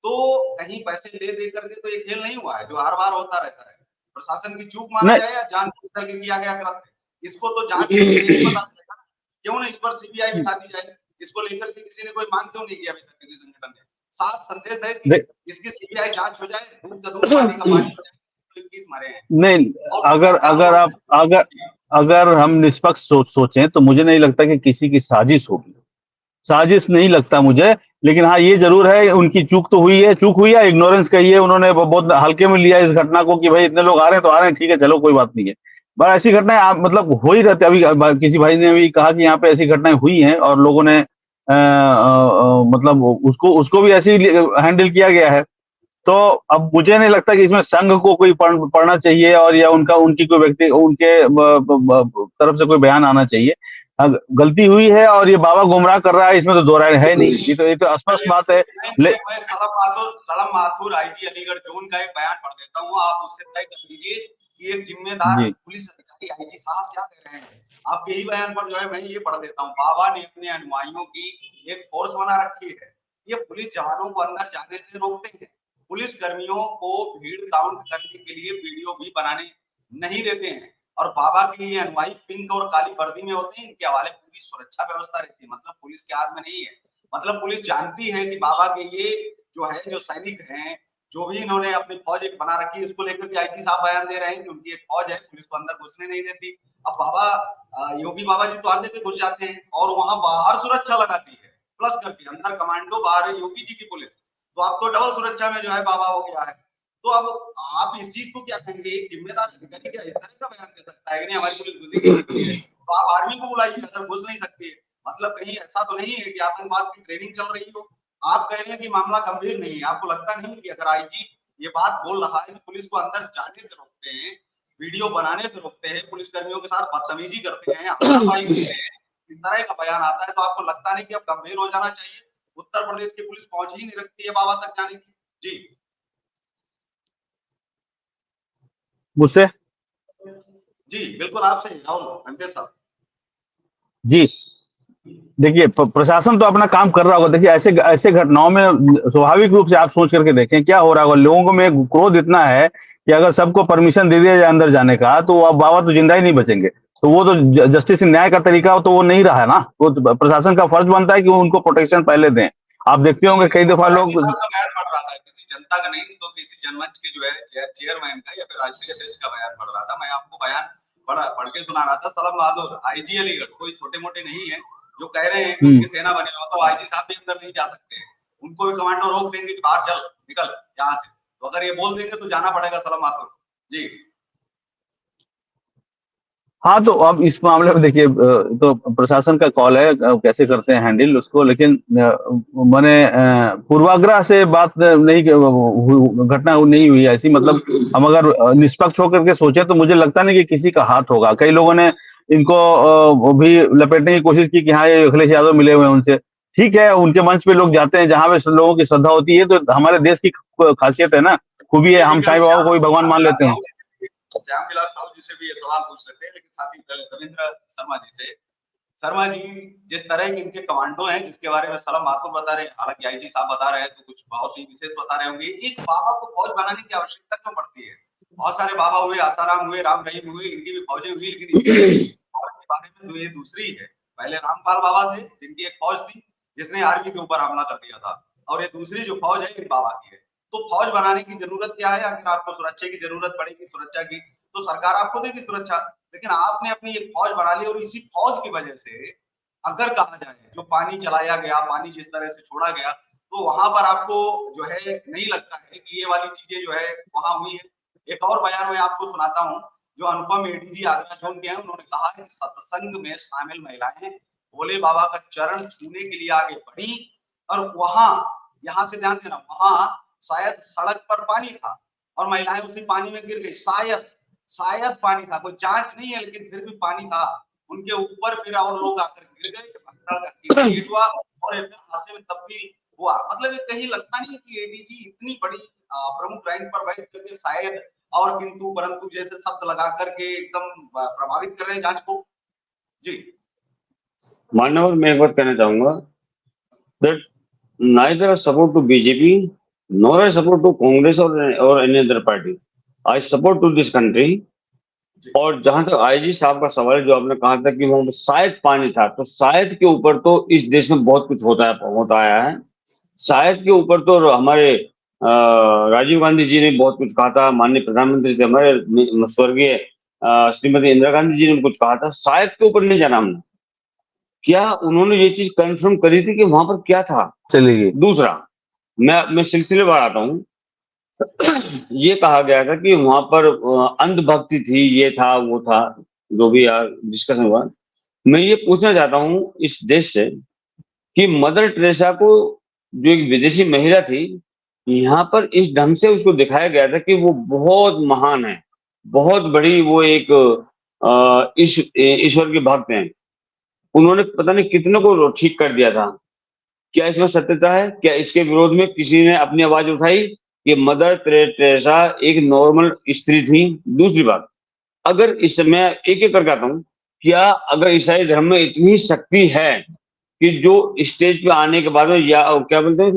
Speaker 1: तो कहीं पैसे ले दे करके तो ये खेल नहीं हुआ है जो हर बार होता रहता है। प्रशासन की चूक माना जाए या जानबूझ करके किया गया कृत्य, इसको तो जांच नहीं पता चलेगा। क्यों ना इस पर सीबीआई बिठा दी जाए, इसको लेकर के किसी ने कोई मांग क्यों नहीं की अभी तक किसी संगठन ने? साफ संदेश है कि इसकी सीबीआई जांच हो जाए, दूध का दूध पानी का पानी हो जाए, तो 21 मरे हैं।
Speaker 5: नहीं, अगर हम निष्पक्ष सोचें तो मुझे नहीं लगता कि किसी की साजिश होगी, साजिश नहीं लगता मुझे। लेकिन हाँ, ये जरूर है उनकी चूक तो हुई है, चूक हुई है, इग्नोरेंस कही है, उन्होंने बहुत हल्के में लिया इस घटना को कि भाई इतने लोग आ रहे हैं तो आ रहे हैं, ठीक है चलो कोई बात नहीं है। पर ऐसी घटनाएं आप मतलब हो ही रहती। अभी किसी भाई ने भी कहा कि यहाँ पे ऐसी घटनाएं हुई हैं और लोगों ने मतलब उसको भी ऐसे ही हैंडल किया गया है। तो अब मुझे नहीं लगता कि इसमें संघ को कोई पढ़ना चाहिए और या उनकी कोई व्यक्ति उनके तरफ से कोई बयान आना चाहिए। गलती हुई है और ये बाबा गुमराह कर रहा है, इसमें तो दो राय है नहीं। ये तो स्पष्ट बात है।
Speaker 1: मैं सलम माथुर आईजी अलीगढ़ जोन का एक बयान पढ़ देता हूँ, आप उससे तय कर लीजिए कि एक जिम्मेदार पुलिस अधिकारी आईजी साहब क्या कह रहे हैं। आपके ही बयान पर जो है मैं ये पढ़ देता हूँ। बाबा ने अपने अनुयायियों की एक फोर्स बना रखी है, ये पुलिस जवानों को अंदर जाने से रोकते हैं, पुलिस कर्मियों को भीड़ काउंट करने के लिए वीडियो भी बनाने नहीं देते हैं, और बाबा के ये अनुयायी पिंक और काली वर्दी में होते हैं, इनके हवाले पूरी सुरक्षा व्यवस्था रहती है। मतलब पुलिस के हाथ में नहीं है, मतलब पुलिस जानती है कि बाबा के ये जो सैनिक हैं, जो भी इन्होंने अपनी फौज एक बना रखी है, इसको लेकर के आईजी साहब बयान दे रहे हैं कि उनकी एक फौज है, पुलिस को अंदर घुसने नहीं देती। अब बाबा योगी बाबा जी तो हर जगह घुस जाते हैं और वहां बाहर सुरक्षा लगाती है, प्लस करके अंदर कमांडो, बाहर योगी जी की पुलिस, तो आप तो डबल सुरक्षा में जो है बाबा हो गया है। तो अब आप इस चीज को क्या कहेंगे? एक जिम्मेदार अधिकारी क्या इस तरह का बयान दे सकता है कि नहीं हमारी पुलिस घुसी नहीं सकती है, तो आप आर्मी को बुलाइए अगर घुस नहीं सकती है। मतलब कहीं ऐसा तो नहीं है कि आतंकवाद की ट्रेनिंग चल रही हो। आप कह रहे हैं कि मामला गंभीर नहीं है, आपको लगता नहीं कि अगर आईजी ये बात बोल रहा है कि पुलिस को अंदर जाने से रोकते हैं, वीडियो बनाने से रोकते हैं, पुलिस कर्मियों के साथ बदतमीजी करते हैं, इस तरह का बयान आता है, तो आपको लगता नहीं कि अब गंभीर हो जाना चाहिए? उत्तर प्रदेश की पुलिस पहुंच ही नहीं रखती है बाबा तक जाने की। जी
Speaker 5: मुझसे
Speaker 1: जी बिल्कुल आपसे राहुल अंते साहब।
Speaker 5: जी देखिए, प्रशासन तो अपना काम कर रहा होगा। देखिए ऐसे घटनाओं में स्वाभाविक रूप से आप सोच करके देखें क्या हो रहा होगा। लोगों को में क्रोध इतना है कि अगर सबको परमिशन दे दिया जाए अंदर जाने का तो अब बाबा तो जिंदा ही नहीं बचेंगे। तो वो तो जस्टिस न्याय का तरीका तो वो नहीं रहा ना। वो तो प्रशासन का फर्ज बनता है कि उनको प्रोटेक्शन पहले दें। आप देखते होंगे कई दफा लोग
Speaker 1: बयान पढ़ रहा था, किसी जनता का नहीं तो किसी जनमंच के जो है चेयरमैन का या फिर राष्ट्रीय अध्यक्ष का बयान पढ़ रहा था। मैं आपको बयान पढ़ के सुना रहा था। सलम बहादुर आईजी अलीगढ़ कोई छोटे मोटे नहीं है जो कह रहे हैं कि उनकी सेना बनी हो, तो आईजी साहब भी अंदर नहीं जा सकते हैं, उनको भी कमांडो रोक देंगे कि बाहर चल निकल यहाँ से। तो अगर ये बोल देंगे तो जाना पड़ेगा सलम बहादुर जी।
Speaker 5: हाँ, तो अब इस मामले में देखिए तो प्रशासन का कॉल है कैसे करते हैं हैंडल उसको। लेकिन मैंने पूर्वाग्रह से बात नहीं, घटना नहीं हुई ऐसी। मतलब हम अगर निष्पक्ष होकर के सोचे तो मुझे लगता नहीं कि किसी का हाथ होगा। कई लोगों ने इनको भी लपेटने की कोशिश की कि हाँ ये अखिलेश यादव मिले हुए हैं उनसे। ठीक है, उनके मंच पे लोग जाते हैं जहां पे लोगों की श्रद्धा होती है। तो हमारे देश की खासियत है ना, खूबी है, हम साईं बाबा को भी भगवान मान लेते हैं।
Speaker 1: श्याम विलास साहू जी से भी ये सवाल पूछ लेते हैं, लेकिन साथ ही रविंद्र शर्मा जी से। शर्मा जी, जिस तरह के इनके कमांडो हैं जिसके बारे में सलम माथुर बता रहे हैं, हालांकि आईजी साहब बता रहे हैं तो कुछ बहुत ही विशेष बता रहे होंगे, एक बाबा को फौज बनाने की आवश्यकता क्यों पड़ती है? बहुत सारे बाबा हुए, आसाराम हुए, राम रहीम हुए, इनकी भी फौजें हुई, लेकिन फौज के बारे में तो ये दूसरी है। पहले रामपाल बाबा थे जिनकी एक फौज थी जिसने आर्मी के ऊपर हमला कर दिया था, और ये दूसरी जो फौज है ये बाबा की है। तो फौज बनाने की जरूरत क्या है? अगर आपको सुरक्षा की जरूरत पड़ेगी, सुरक्षा की, तो सरकार आपको देगी सुरक्षा। लेकिन आपने अपनी एक फौज बना ली, और इसी फौज की वजह से अगर कहा जाए जो पानी चलाया गया, पानी जिस तरह से छोड़ा गया, तो वहां पर आपको जो है नहीं लगता है कि ये वाली चीजें जो है वहां हुई है। एक और बयान मैं आपको सुनाता हूँ जो अनुपम एडीजी आगरा जोन के हैं। उन्होंने कहा है कि सत्संग में शामिल महिलाएं भोले बाबा का चरण छूने के लिए आगे बढ़ी, और वहां, यहां से ध्यान देना, वहां शायद सड़क पर पानी था और महिलाएं उसी पानी में गिर गई। शायद पानी था, कोई जांच नहीं है, लेकिन फिर भी पानी था उनके ऊपर, फिर और लोग आकर गिर गए, का सीधा हिट हुआ और फिर हादसे में तब्दील हुआ। मतलब ये कहीं लगता नहीं है कि एडीजी इतनी बड़ी प्रमुख रैंक पर बैठ करके शायद और किंतु परंतु जैसे शब्द लगा करके एकदम प्रभावित कर रहे हैं जांच को। जी
Speaker 2: मान्यवर, मैं एक बात कहना चाहूंगा that neither I support to BJP nor I support to Congress or any other party. I support to this country और जहां तक आईजी साहब का सवाल है, जो आपने कहा था कि वहां पर शायद पानी था, तो शायद के ऊपर तो इस देश में बहुत कुछ होता आया है। शायद के ऊपर तो हमारे राजीव गांधी जी ने बहुत कुछ कहा था, माननीय प्रधानमंत्री थे हमारे स्वर्गीय श्रीमती इंदिरा गांधी जी ने कुछ कहा था। शायद के ऊपर नहीं जाना हमने, क्या उन्होंने ये चीज कंफर्म करी थी कि वहां पर क्या था।
Speaker 5: चलिए,
Speaker 2: दूसरा, मैं सिलसिलेवार आता हूँ। ये कहा गया था कि वहां पर अंधभक्ति थी, ये था वो था, जो भी डिस्कशन हुआ। मैं ये पूछना चाहता हूँ इस देश से कि मदर टेरेसा को, जो एक विदेशी महिला थी, यहाँ पर इस ढंग से उसको दिखाया गया था कि वो बहुत महान है, बहुत बड़ी वो एक ईश्वर के भक्त हैं। उन्होंने पता नहीं कितने को ठीक कर दिया था। क्या इसमें सत्यता है? क्या इसके विरोध में किसी ने अपनी आवाज उठाई कि मदर टेरेसा एक नॉर्मल स्त्री थी? दूसरी बात, अगर इस मैं एक एक करके आता हूँ, क्या अगर ईसाई धर्म में इतनी शक्ति है कि जो स्टेज पे आने के बाद में, या क्या बोलते हैं,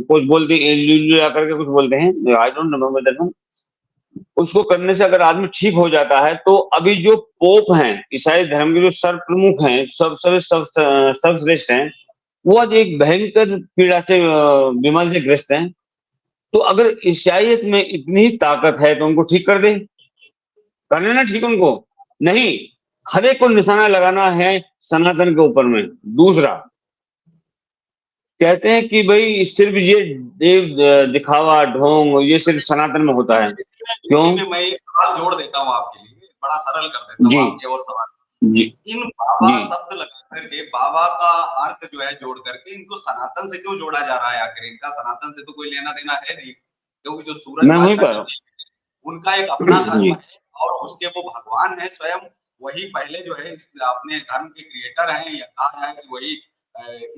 Speaker 2: कुछ बोलते हैं करके कुछ बोलते हैं, आई डोंट नो, उसको करने से अगर आदमी ठीक हो जाता है, तो अभी जो पोप हैं, ईसाई धर्म के जो सर्व प्रमुख हैं, सर्वश्रेष्ठ हैं, वो आज एक भयंकर पीड़ा से, बीमारी से ग्रस्त हैं। तो अगर ईसाइयत में इतनी ही ताकत है तो उनको ठीक कर दे, कर लेना ठीक उनको। नहीं, हर एक को निशाना लगाना है सनातन के ऊपर में। दूसरा, कहते हैं कि भाई सिर्फ ये देव दिखावा ढोंग ये सिर्फ सनातन में होता है। क्यों?
Speaker 1: मैं एक सवाल जोड़ देता हूँ आपके लिए, बड़ा सरल कर देता हूँ आपके और सवाल।
Speaker 2: जी
Speaker 1: इन बाबा
Speaker 2: जी
Speaker 1: शब्द लगा करके, बाबा का अर्थ जो है जोड़ करके, इनको सनातन से क्यों जोड़ा जा रहा है? आखिर इनका सनातन से तो कोई लेना देना है नहीं, क्योंकि जो सूरज
Speaker 2: मैं वही
Speaker 1: भाई
Speaker 2: कह रहा
Speaker 1: उनका एक अपना धर्म
Speaker 2: जी
Speaker 1: है और उसके वो भगवान है स्वयं। वही पहले जो है अपने धर्म के क्रिएटर हैं, या कहा है कि वही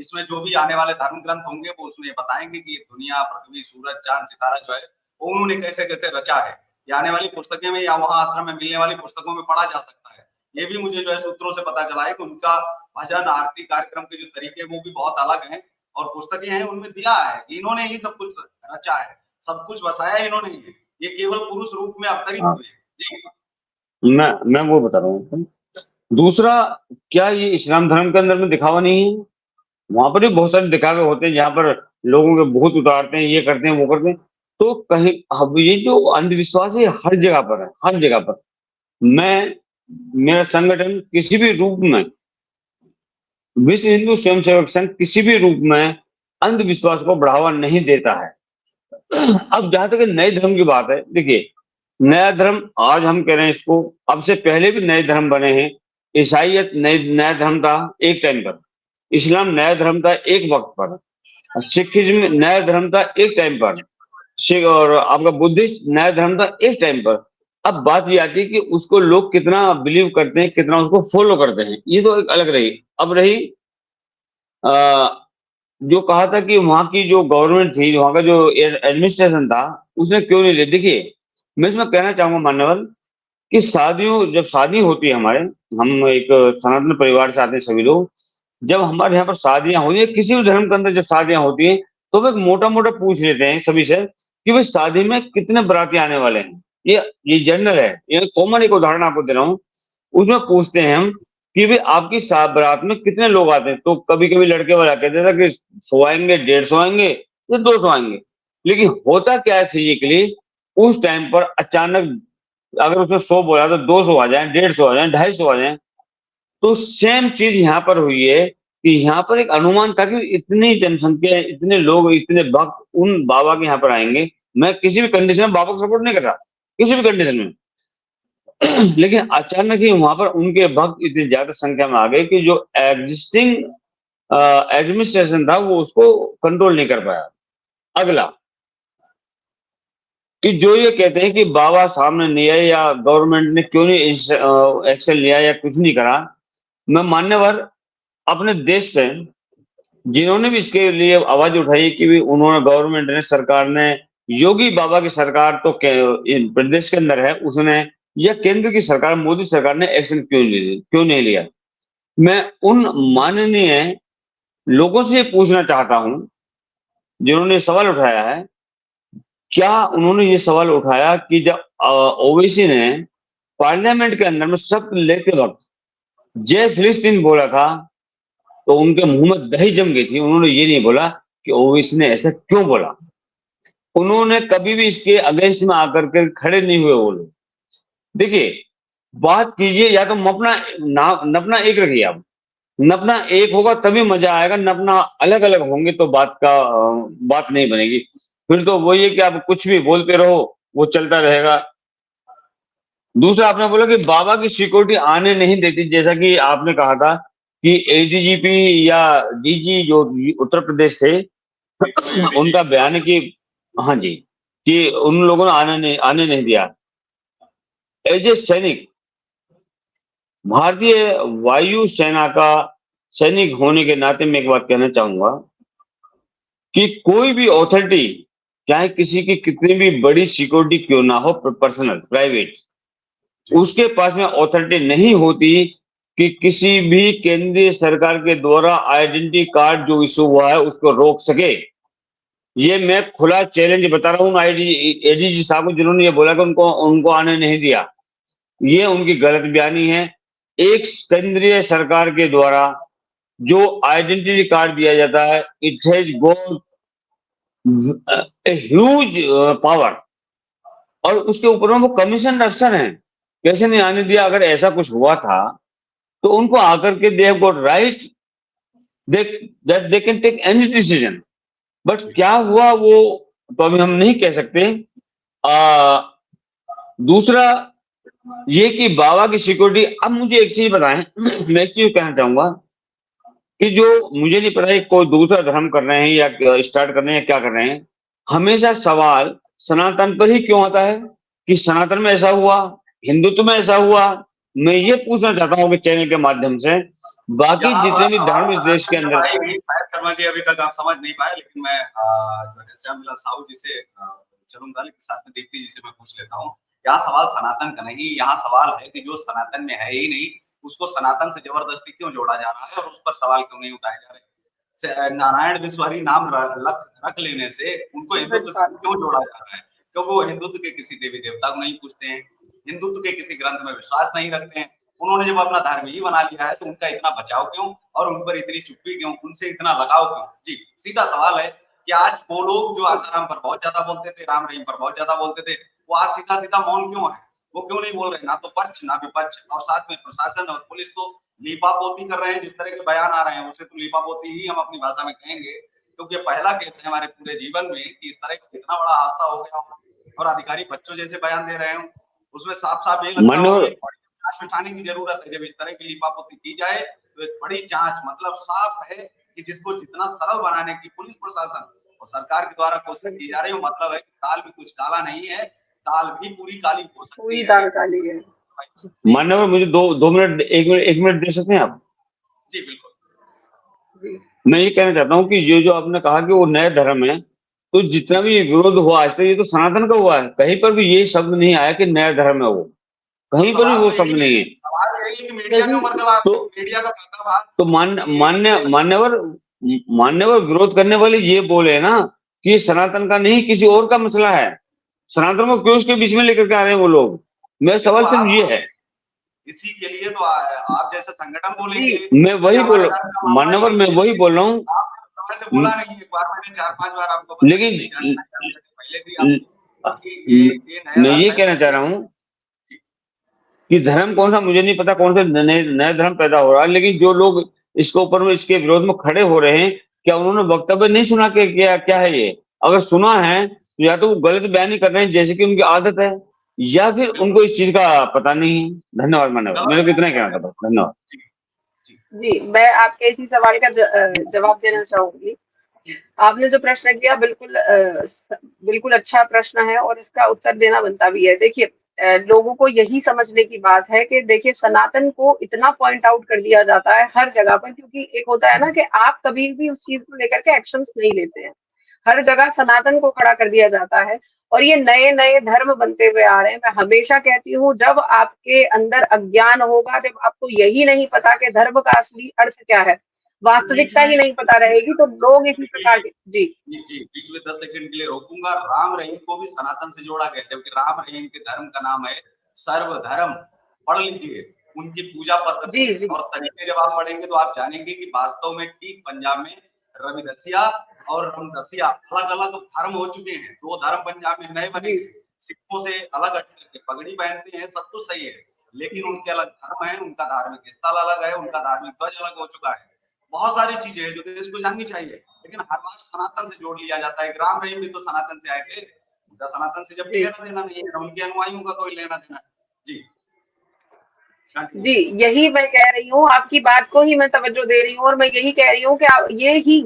Speaker 1: इसमें जो भी आने वाले धर्म ग्रंथ होंगे वो उसमें बताएंगे कि दुनिया, पृथ्वी, सूरज, चांद, सितारा जो है वो उन्होंने कैसे कैसे रचा है। ये आने वाली पुस्तकें में या वहां आश्रम में मिलने वाली पुस्तकों में पढ़ा जा सकता है। ये भी मुझे जो है सूत्रों से पता चला है कि उनका भजन आरती कार्यक्रम के जो तरीके वो भी बहुत अलग हैं, और पुस्तकें हैं उनमें दिया है कि इन्होंने ही सब कुछ रचा है, सब कुछ बसाया इन्होंने ही है। ये केवल पुरुष रूप में अवतरित
Speaker 2: हाँ।
Speaker 1: हुए। जी
Speaker 2: मैं वो बता रहा हूँ। दूसरा, क्या ये इस्लाम धर्म के अंदर में दिखावा नहीं है? वहां पर भी बहुत सारे दिखावे होते हैं, जहाँ पर लोगों के भूत उतारते हैं, ये करते हैं वो करते हैं। तो कहीं अब ये जो अंधविश्वास है हर जगह पर है, हर जगह पर। मैं, मेरा संगठन किसी भी रूप में, विश्व हिंदू स्वयंसेवक संघ किसी भी रूप में अंधविश्वास को बढ़ावा नहीं देता है। अब जहां तक नए धर्म की बात है, देखिए, नया धर्म आज हम कह रहे हैं इसको, अब से पहले भी नए धर्म बने हैं। ईसाइयत नया धर्म था एक टाइम पर, इस्लाम नया धर्म था एक वक्त पर, सिखिज्म नया धर्म था एक टाइम पर, और आपका बुद्धिस्ट नया धर्म था एक टाइम पर। अब बात ये आती है कि उसको लोग कितना बिलीव करते हैं, कितना उसको फॉलो करते हैं, ये तो एक अलग रही। अब रही जो कहा था कि वहां की जो गवर्नमेंट थी, वहां का जो एडमिनिस्ट्रेशन था, उसने क्यों नहीं लिया। देखिए, मैं इसमें कहना चाहूंगा मान्यवर कि जब शादी होती है हमारे, हम एक सनातन परिवार से आते हैं सभी लोग, जब हमारे यहाँ पर शादियां होती है, किसी भी धर्म के अंदर जब शादियां होती हैं, तो वो एक मोटा मोटा पूछ लेते हैं सभी से कि भाई शादी में कितने बाराती आने वाले हैं। ये जनरल है, ये कॉमन एक उदाहरण आपको दे रहा हूँ। उसमें पूछते हैं हम कि भाई आपकी बारात में कितने लोग आते हैं, तो कभी कभी लड़के वाला कहते था कि 100 आएंगे, 150 आएंगे या 200 आएंगे। लेकिन होता क्या है फिजिकली, उस टाइम पर अचानक अगर उसने 100 बोला तो 200 आ जाए, 150 आ जाए, 250 आ जाए। तो सेम चीज यहाँ पर हुई है कि यहाँ पर एक अनुमान था कि इतनी जनसंख्या, इतने लोग, इतने भक्त उन बाबा के यहाँ पर आएंगे। मैं किसी भी कंडीशन में बाबा को सपोर्ट नहीं कर रहा, किसी भी कंडीशन में। लेकिन अचानक ही वहां पर उनके भक्त इतनी ज्यादा संख्या में आ गए कि जो एग्जिस्टिंग एडमिनिस्ट्रेशन था वो उसको कंट्रोल नहीं कर पाया। अगला, कि जो ये कहते हैं कि बाबा सामने नहीं आए या गवर्नमेंट ने क्यों नहीं एक्शन लिया या कुछ नहीं करा, मैं मान्यवर अपने देश से जिन्होंने भी इसके लिए आवाज उठाई कि भी उन्होंने, गवर्नमेंट ने, सरकार ने, योगी बाबा की सरकार तो प्रदेश के अंदर है उसने, या केंद्र की सरकार मोदी सरकार ने एक्शन क्यों नहीं लिया। मैं उन माननीय लोगों से पूछना चाहता हूं जिन्होंने सवाल उठाया है, क्या उन्होंने ये सवाल उठाया कि जब ओवैसी ने पार्लियामेंट के अंदर में शब्द लेते वक्त जय फिलिस्तीन बोला था तो उनके मुंह में दही जम गई थी। उन्होंने ये नहीं बोला कि ओवैसी ने ऐसा क्यों बोला। उन्होंने कभी भी इसके अगेंस्ट में आकर के खड़े नहीं हुए वो लोग। देखिए, बात कीजिए या तो नपना एक रखिए आप। नपना एक होगा तभी मजा आएगा, नपना अलग अलग होंगे तो बात नहीं बनेगी। फिर तो वही है कि आप कुछ भी बोलते रहो, वो चलता रहेगा। दूसरा, आपने बोला कि बाबा की सिक्योरिटी आने नहीं देती, जैसा कि आपने कहा था कि एडीजीपी या डीजी जो उत्तर प्रदेश थे उनका बयान है कि हाँ जी, कि उन लोगों ने आने नहीं दिया। एज ए सैनिक, भारतीय वायु सेना का सैनिक होने के नाते मैं एक बात कहना चाहूंगा कि कोई भी अथॉरिटी, चाहे किसी की कितनी भी बड़ी सिक्योरिटी क्यों ना हो, पर्सनल प्राइवेट, उसके पास में अथॉरिटी नहीं होती कि किसी भी केंद्रीय सरकार के द्वारा आइडेंटिटी कार्ड जो इशू हुआ है उसको रोक सके। ये मैं खुला चैलेंज बता रहा हूँ एडीजी साहब को, जिन्होंने ये बोला कि उनको आने नहीं दिया। ये उनकी गलत बयानी है। एक केंद्रीय सरकार के द्वारा जो आइडेंटिटी कार्ड दिया जाता है, it has got a huge power, और उसके ऊपर में वो कमीशन अफसर हैं, कैसे नहीं आने दिया। अगर ऐसा कुछ हुआ था तो उनको आकर के they have got right that they can take any decision. But क्या हुआ वो तो अभी हम नहीं कह सकते। दूसरा ये कि बाबा की सिक्योरिटी, अब मुझे एक चीज बताएं, मैं एक चीज कहना चाहूंगा कि जो मुझे नहीं पता है कोई दूसरा धर्म कर रहे हैं या स्टार्ट कर रहे हैं या क्या कर रहे हैं, हमेशा सवाल सनातन पर ही क्यों आता है कि सनातन में ऐसा हुआ, हिंदुत्व में ऐसा हुआ। मैं ये पूछना चाहता हूँ कि चैनल के माध्यम से बाकी जितने भी धर्म इस देश के अंदर।
Speaker 1: शर्मा जी अभी तक आप समझ नहीं पाए, लेकिन मैं जो है श्यामलाल साहू जी से चलूंगा, लेकिन साथ में दीप्ति जी से मैं पूछ लेता हूँ। यहाँ सवाल सनातन का नहीं, यहाँ सवाल है कि जो सनातन में है ही नहीं उसको सनातन से जबरदस्ती क्यों जोड़ा जा रहा है और उस पर सवाल क्यों नहीं उठाए जा रहे। नारायण विश्वहरी नाम रख लेने से उनको हिंदुत्व से क्यों जोड़ा जा रहा है? क्योंकि वो हिंदुत्व के किसी देवी देवता को नहीं पूछते हैं, हिंदुत्व के किसी ग्रंथ में विश्वास नहीं रखते हैं। उन्होंने जब अपना धर्म ही बना लिया है तो उनका इतना बचाव क्यों और उन पर इतनी चुप्पी क्यों, उनसे इतना लगाव क्यों? जी, सीधा सवाल है कि आज वो लोग जो आसाराम पर बहुत ज्यादा बोलते थे, राम रहीम पर बहुत ज्यादा बोलते थे, वो आज सीधा सीधा मौन क्यों है? वो क्यों नहीं बोल रहे? ना तो पक्ष ना विपक्ष, और साथ में प्रशासन और पुलिस तो लीपापोती कर रहे हैं। जिस तरह के बयान आ रहे हैं उसे तो लीपापोती ही हम अपनी भाषा में कहेंगे, क्योंकि पहला केस है हमारे पूरे जीवन में कि इस तरह का इतना बड़ा हादसा हो गया और अधिकारी बच्चों जैसे बयान दे रहे हैं। उसमें साफ साफ ये लगता है कि जांच बिठाने की जरूरत है। जब इस तरह की लीपापोती की जाए तो एक बड़ी जांच, मतलब साफ है कि जिसको जितना सरल बनाने की पुलिस प्रशासन और सरकार के द्वारा कोशिश की जा रही है, मतलब है कि दाल भी कुछ काला नहीं है, दाल भी पूरी काली हो सकती है।
Speaker 3: पूरी दाल काली है।
Speaker 2: माननीय, मुझे दो मिनट एक मिनट दे सकते हैं आप?
Speaker 1: जी बिल्कुल।
Speaker 2: मैं ये कहना चाहता हूँ कि जो आपने कहा कि वो नए धर्म है, तो जितना भी विरोध हुआ आज तक ये तो सनातन का हुआ है। कहीं पर भी ये शब्द नहीं आया कि नया धर्म है वो, कहीं पर भी वो शब्द नहीं है। तो मान्यवर विरोध करने वाले ये बोले ना कि सनातन का नहीं किसी और का मसला है, सनातन को क्यों उसके बीच में लेकर के आ रहे हैं वो लोग। मेरा सवाल सिर्फ ये है।
Speaker 1: इसी के लिए तो आप जैसे संगठन बोलेंगे।
Speaker 2: मैं वही बोल रहा हूँ मान्यवर, मैं वही बोल रहा हूँ।
Speaker 1: समय से बोला नहीं, एक बार मैंने 4-5 बार आपको,
Speaker 2: लेकिन
Speaker 1: पहले भी
Speaker 2: मैं ये कहना चाह रहा हूँ कि धर्म कौन सा मुझे नहीं पता, कौन सा नया धर्म पैदा हो रहा है, लेकिन जो लोग इसके ऊपर में इसके विरोध में खड़े हो रहे हैं, क्या उन्होंने वक्तव्य नहीं सुना के क्या है ये? अगर सुना है तो या तो वो गलत बयानी कर रहे हैं जैसे कि उनकी आदत है, या फिर उनको इस चीज का पता नहीं है। धन्यवाद मान्यवर, मेरे को इतना कहना था। धन्यवाद
Speaker 3: जी। मैं आपके इसी सवाल का जवाब देना चाहूंगी। आपने जो प्रश्न किया बिल्कुल अच्छा प्रश्न है और इसका उत्तर देना बनता भी है। देखिए, लोगों को यही समझने की बात है कि देखिए सनातन को इतना पॉइंट आउट कर दिया जाता है हर जगह पर, क्योंकि एक होता है ना कि आप कभी भी उस चीज को लेकर के एक्शंस नहीं लेते हैं। हर जगह सनातन को खड़ा कर दिया जाता है और ये नए नए धर्म बनते हुए आ रहे हैं। मैं हमेशा कहती हूँ, जब आपके अंदर अज्ञान होगा, जब आपको यही नहीं पता कि धर्म का असली अर्थ क्या है, वास्तविकता ही नहीं पता रहेगी, तो लोग इसी प्रकार के। जी
Speaker 1: बीच में 10 सेकंड के लिए रोकूंगा। राम रहीम को भी सनातन से जोड़ा गया, जबकि राम रहीम के धर्म का नाम है सर्वधर्म पढ़ लीजिए, उनकी पूजा
Speaker 3: जी,
Speaker 1: पद्धति
Speaker 3: जी।
Speaker 1: और तरीके जब आप पढ़ेंगे तो आप जानेंगे कि वास्तव में ठीक पंजाब में रविदसिया और रामदसिया अलग-अलग धर्म हो चुके हैं। 2 धर्म पंजाब में नए बने
Speaker 3: जी।
Speaker 1: हैं। सिखों से अलग हट करके पगड़ी पहनते हैं, सब कुछ सही है, लेकिन
Speaker 3: जी।
Speaker 1: उनके अलग धर्म है, उनका धार्मिक स्थल अलग है, उनका धार्मिक ध्वज अलग हो चुका है। बहुत सारी चीजें हैं जो देश को जाननी चाहिए, लेकिन हर बार सनातन से जोड़ लिया जाता है। राम रहीम भी तो सनातन से आए थे, उनका सनातन से जब भी
Speaker 3: जी।
Speaker 1: लेना देना नहीं है, उनके अनुयायियों का कोई लेना देना है। जी,
Speaker 3: जी,
Speaker 1: कंटिन्यू।
Speaker 3: यही मैं कह रही हूँ, आपकी बात को ही मैं तवज्जो दे रही हूँ और मैं यही कह रही हूँ कि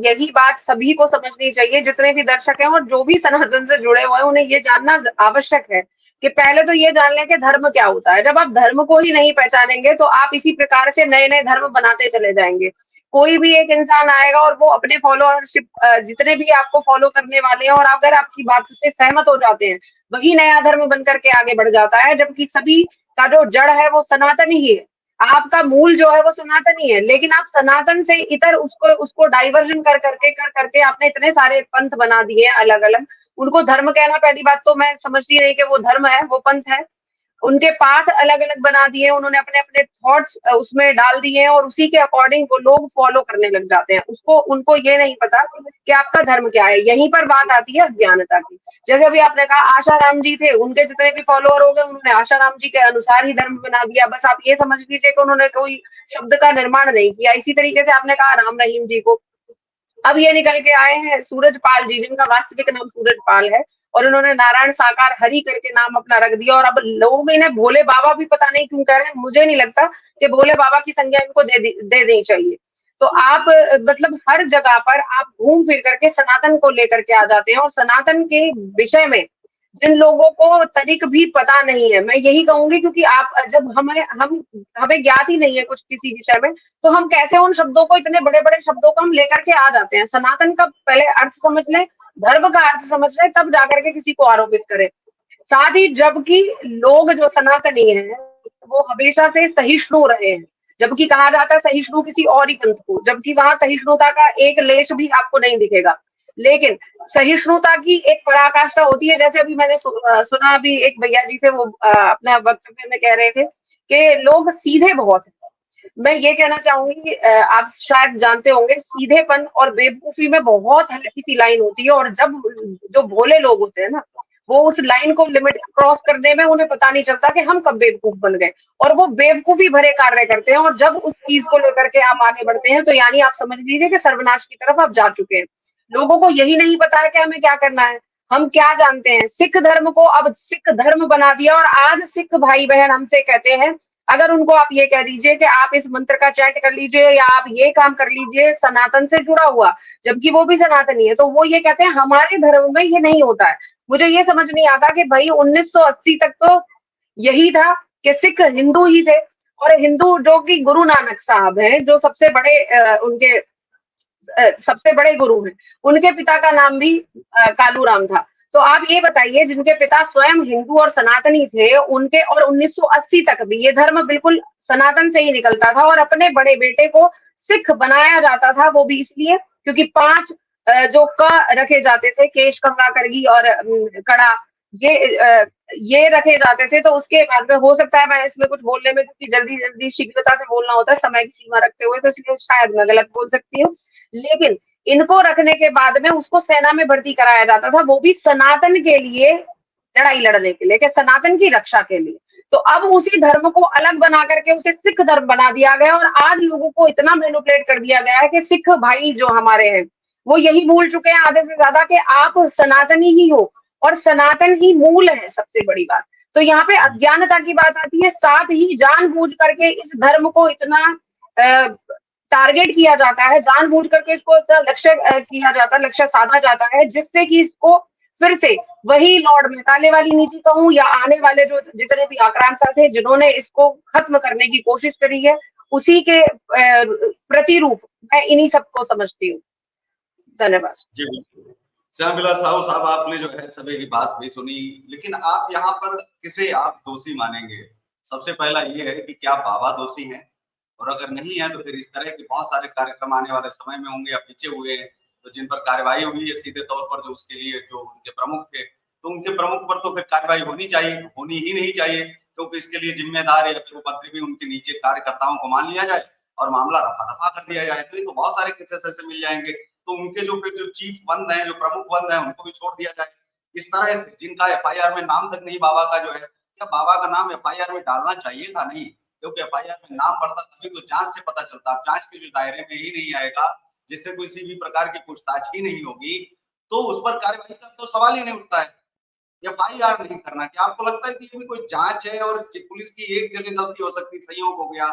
Speaker 3: यही बात सभी को समझनी चाहिए, जितने भी दर्शक हैं और जो भी सनातन से जुड़े हुए हैं, उन्हें ये जानना आवश्यक है कि पहले तो ये जान लें कि धर्म क्या होता है। जब आप धर्म को ही नहीं पहचानेंगे तो आप इसी प्रकार से नए-नए धर्म बनाते चले जाएंगे। कोई भी एक इंसान आएगा और वो अपने फॉलोअरशिप जितने भी आपको फॉलो करने वाले हैं और अगर आपकी बात से सहमत हो जाते हैं, वही नया धर्म बन करके आगे बढ़ जाता है, जबकि सभी का जो जड़ है वो सनातन ही है। आपका मूल जो है वो सनातन ही है, लेकिन आप सनातन से इतर उसको उसको डाइवर्जन कर करके आपने इतने सारे पंथ बना दिए हैं अलग-अलग। उनको धर्म कहना, पहली बात तो मैं समझती नहीं कि वो धर्म है, वो पंथ है। उनके पाठ अलग-अलग बना दिए, उन्होंने अपने-अपने थॉट्स उसमें डाल दिए हैं और उसी के अकॉर्डिंग वो लोग फॉलो करने लग जाते हैं। उसको उनको ये नहीं पता कि आपका धर्म क्या है। यहीं पर बात आती है अज्ञानता की। जैसे अभी आपने कहा आशाराम जी थे, उनके जितने भी फॉलोअर हो गए, उन्होंने आशाराम जी के अनुसार ही धर्म बना दिया। बस आप ये समझ लीजिए कि उन्होंने कोई शब्द का निर्माण नहीं किया। इसी तरीके से आपने कहा राम रहीम जी को, अब ये निकल के आए हैं सूरजपाल जी, जिनका वास्तविक नाम सूरजपाल है और उन्होंने नारायण साकार हरि करके नाम अपना रख दिया और अब लोग इन्हें भोले बाबा भी पता नहीं क्यों कह रहे हैं। मुझे नहीं लगता कि भोले बाबा की संज्ञा इनको दे देनी चाहिए। तो आप मतलब हर जगह पर आप घूम फिर करके सनातन को लेकर के आ जाते हैं और सनातन के विषय में जिन लोगों को तनिक भी पता नहीं है, मैं यही कहूंगी, क्योंकि आप जब हमें ज्ञात ही नहीं है कुछ किसी विषय में, तो हम कैसे उन शब्दों को, इतने बड़े-बड़े शब्दों को हम लेकर के आ जाते हैं। सनातन का पहले अर्थ समझ लें, धर्म का अर्थ समझ लें, तब जाकर के किसी को आरोपित करें। साथ ही जबकि लोग जो सनातनी हैं, वो हमेशा से सहिष्णु रहे हैं। जबकि कहा जाता है सहिष्णु किसी और ही पंथ को, जबकि वहाँ सहिष्णुता का एक लेश भी आपको नहीं दिखेगा। लेकिन सहिष्णुता की एक पराकाष्ठा होती है, जैसे अभी मैंने सुना, अभी एक भैया जी थे, वो अपना वक्तव्य में कह रहे थे कि लोग सीधे बहुत हैं। मैं ये कहना चाहूंगी, आप शायद जानते होंगे, सीधेपन और बेवकूफी में बहुत हल्की सी लाइन होती है और जब जो भोले लोग होते हैं ना, वो उस लाइन को लिमिट क्रॉस करने में उन्हें पता नहीं चलता कि हम कब बेवकूफ बन गए और वो बेवकूफी भरे कार्य करते हैं और जब उस चीज को लेकर के आप आगे बढ़ते हैं तो यानी आप समझ लीजिए कि सर्वनाश की तरफ आप जा चुके हैं। लोगों को यही नहीं पता है कि हमें क्या करना है। हम क्या जानते हैं, सिख धर्म को अब सिख धर्म बना दिया और आज सिख भाई बहन हमसे कहते हैं, अगर उनको आप ये कह दीजिए कि आप इस मंत्र का चैंट कर लीजिए या आप ये काम कर लीजिए सनातन से जुड़ा हुआ, जबकि वो भी सनातनी है, तो वो ये कहते हैं हमारे धर्म में ये नहीं होता है। मुझे ये समझ नहीं आता कि भाई 1980 तक तो यही था कि सिख हिंदू ही थे और हिंदू जो कि गुरु नानक साहब हैं, जो सबसे बड़े उनके सबसे बड़े गुरु हैं, उनके पिता का नाम भी कालू राम था। तो आप ये बताइए, जिनके पिता स्वयं हिंदू और सनातनी थे, उनके और 1980 तक भी ये धर्म बिल्कुल सनातन से ही निकलता था और अपने बड़े बेटे को सिख बनाया जाता था, वो भी इसलिए क्योंकि 5 जो क रखे जाते थे, केश, कंघा, करगी और कड़ा, ये रखे जाते थे। तो उसके बाद में हो सकता है मैं इसमें कुछ बोलने में, क्योंकि जल्दी शीघ्रता से बोलना होता है समय की सीमा रखते हुए, तो इसलिए शायद मैं गलत बोल सकती हूँ। लेकिन इनको रखने के बाद में उसको सेना में भर्ती कराया जाता था, वो भी सनातन के लिए, लड़ाई लड़ने के लिए, कि सनातन की रक्षा के लिए। तो अब उसी धर्म को अलग बना करके उसे सिख धर्म बना दिया गया और आज लोगों को इतना मैनिपुलेट कर दिया गया है कि सिख भाई जो हमारे हैं वो यही भूल चुके हैं आधे से ज्यादा कि आप सनातनी ही हो और सनातन ही मूल है सबसे बड़ी बात। तो यहाँ पे अज्ञानता की बात आती है, साथ ही जानबूझ करके इस धर्म को इतना टारगेट किया जाता है, जानबूझ करके इसको इतना लक्ष्य किया जाता है, लक्ष्य साधा जाता है, जिससे कि इसको फिर से वही लॉर्ड मैकाले वाली नीति कहूं या आने वाले जो जितने भी आक्रांता थे जिन्होंने इसको खत्म करने की कोशिश करी है, उसी के प्रतिरूप मैं इन्हीं सबको समझती हूँ। धन्यवाद।
Speaker 1: जी बिल्कुल। श्यामविलास साहू साहब, आपने जो है सभी की बात भी सुनी, लेकिन आप यहाँ पर किसे आप दोषी मानेंगे? सबसे पहला ये है कि क्या बाबा दोषी हैं? और अगर नहीं है तो फिर इस तरह के बहुत सारे कार्यक्रम आने वाले समय में होंगे या पीछे हुए हैं, तो जिन पर कार्रवाई हुई है सीधे तौर पर, जो उसके लिए जो उनके प्रमुख थे, तो उनके प्रमुख पर तो फिर कार्रवाई होनी चाहिए, होनी ही नहीं चाहिए, क्योंकि इसके लिए जिम्मेदार या फिर उपद्रवी भी उनके नीचे कार्यकर्ताओं को मान लिया जाए और मामला रफा-दफा कर दिया जाए। तो ये तो बहुत सारे केसेस ऐसे मिल जाएंगे। तो उनके जो फिर जो चीफ बंद हैं, जो प्रमुख बंद हैं, उनको भी छोड़ दिया जाए। इस तरह से जिनका एफआईआर में नाम तक नहीं बाबा का जो है, क्या बाबा का नाम एफआईआर में डालना चाहिए था? नहीं, क्योंकि एफआईआर में नाम पड़ता तभी तो जांच से पता चलता। अब जांच के जो दायरे में ही नहीं आएगा, जिससे किसी भी प्रकार की पूछताछ ही नहीं होगी, तो उस पर कार्रवाई का तो सवाल ही नहीं उठता है। एफआईआर नहीं करना, क्या आपको लगता है कि ये भी कोई जांच है और पुलिस की एक जगह गलती हो सकती है, संयोग हो गया,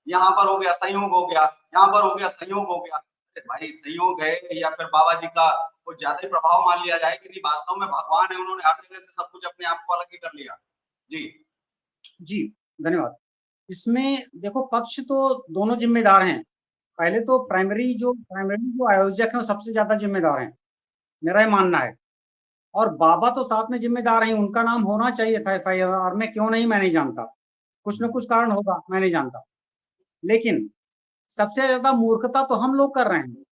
Speaker 1: यहाँ पर हो गया, संयोग हो गया, यहाँ पर हो गया, संयोग हो गया। अरे भाई संयोग है या फिर बाबा जी का कुछ ज्यादा ही प्रभाव मान लिया जाए कि नहीं वास्तव में भगवान है, उन्होंने हर जगह से सब कुछ अपने आप को अलग ही कर लिया। जी
Speaker 4: धन्यवाद। इसमें देखो पक्ष तो दोनों जिम्मेदार हैं। पहले तो प्राइमरी जो आयोजक है वो सबसे ज्यादा जिम्मेदार हैं, मेरा ये मानना है। और बाबा तो साथ में जिम्मेदार हैं, उनका नाम होना चाहिए था एफआईआर में, क्यों नहीं मैं नहीं जानता, कुछ न कुछ कारण होगा, मैं नहीं जानता। लेकिन सबसे ज्यादा मूर्खता तो हम लोग कर रहे हैं।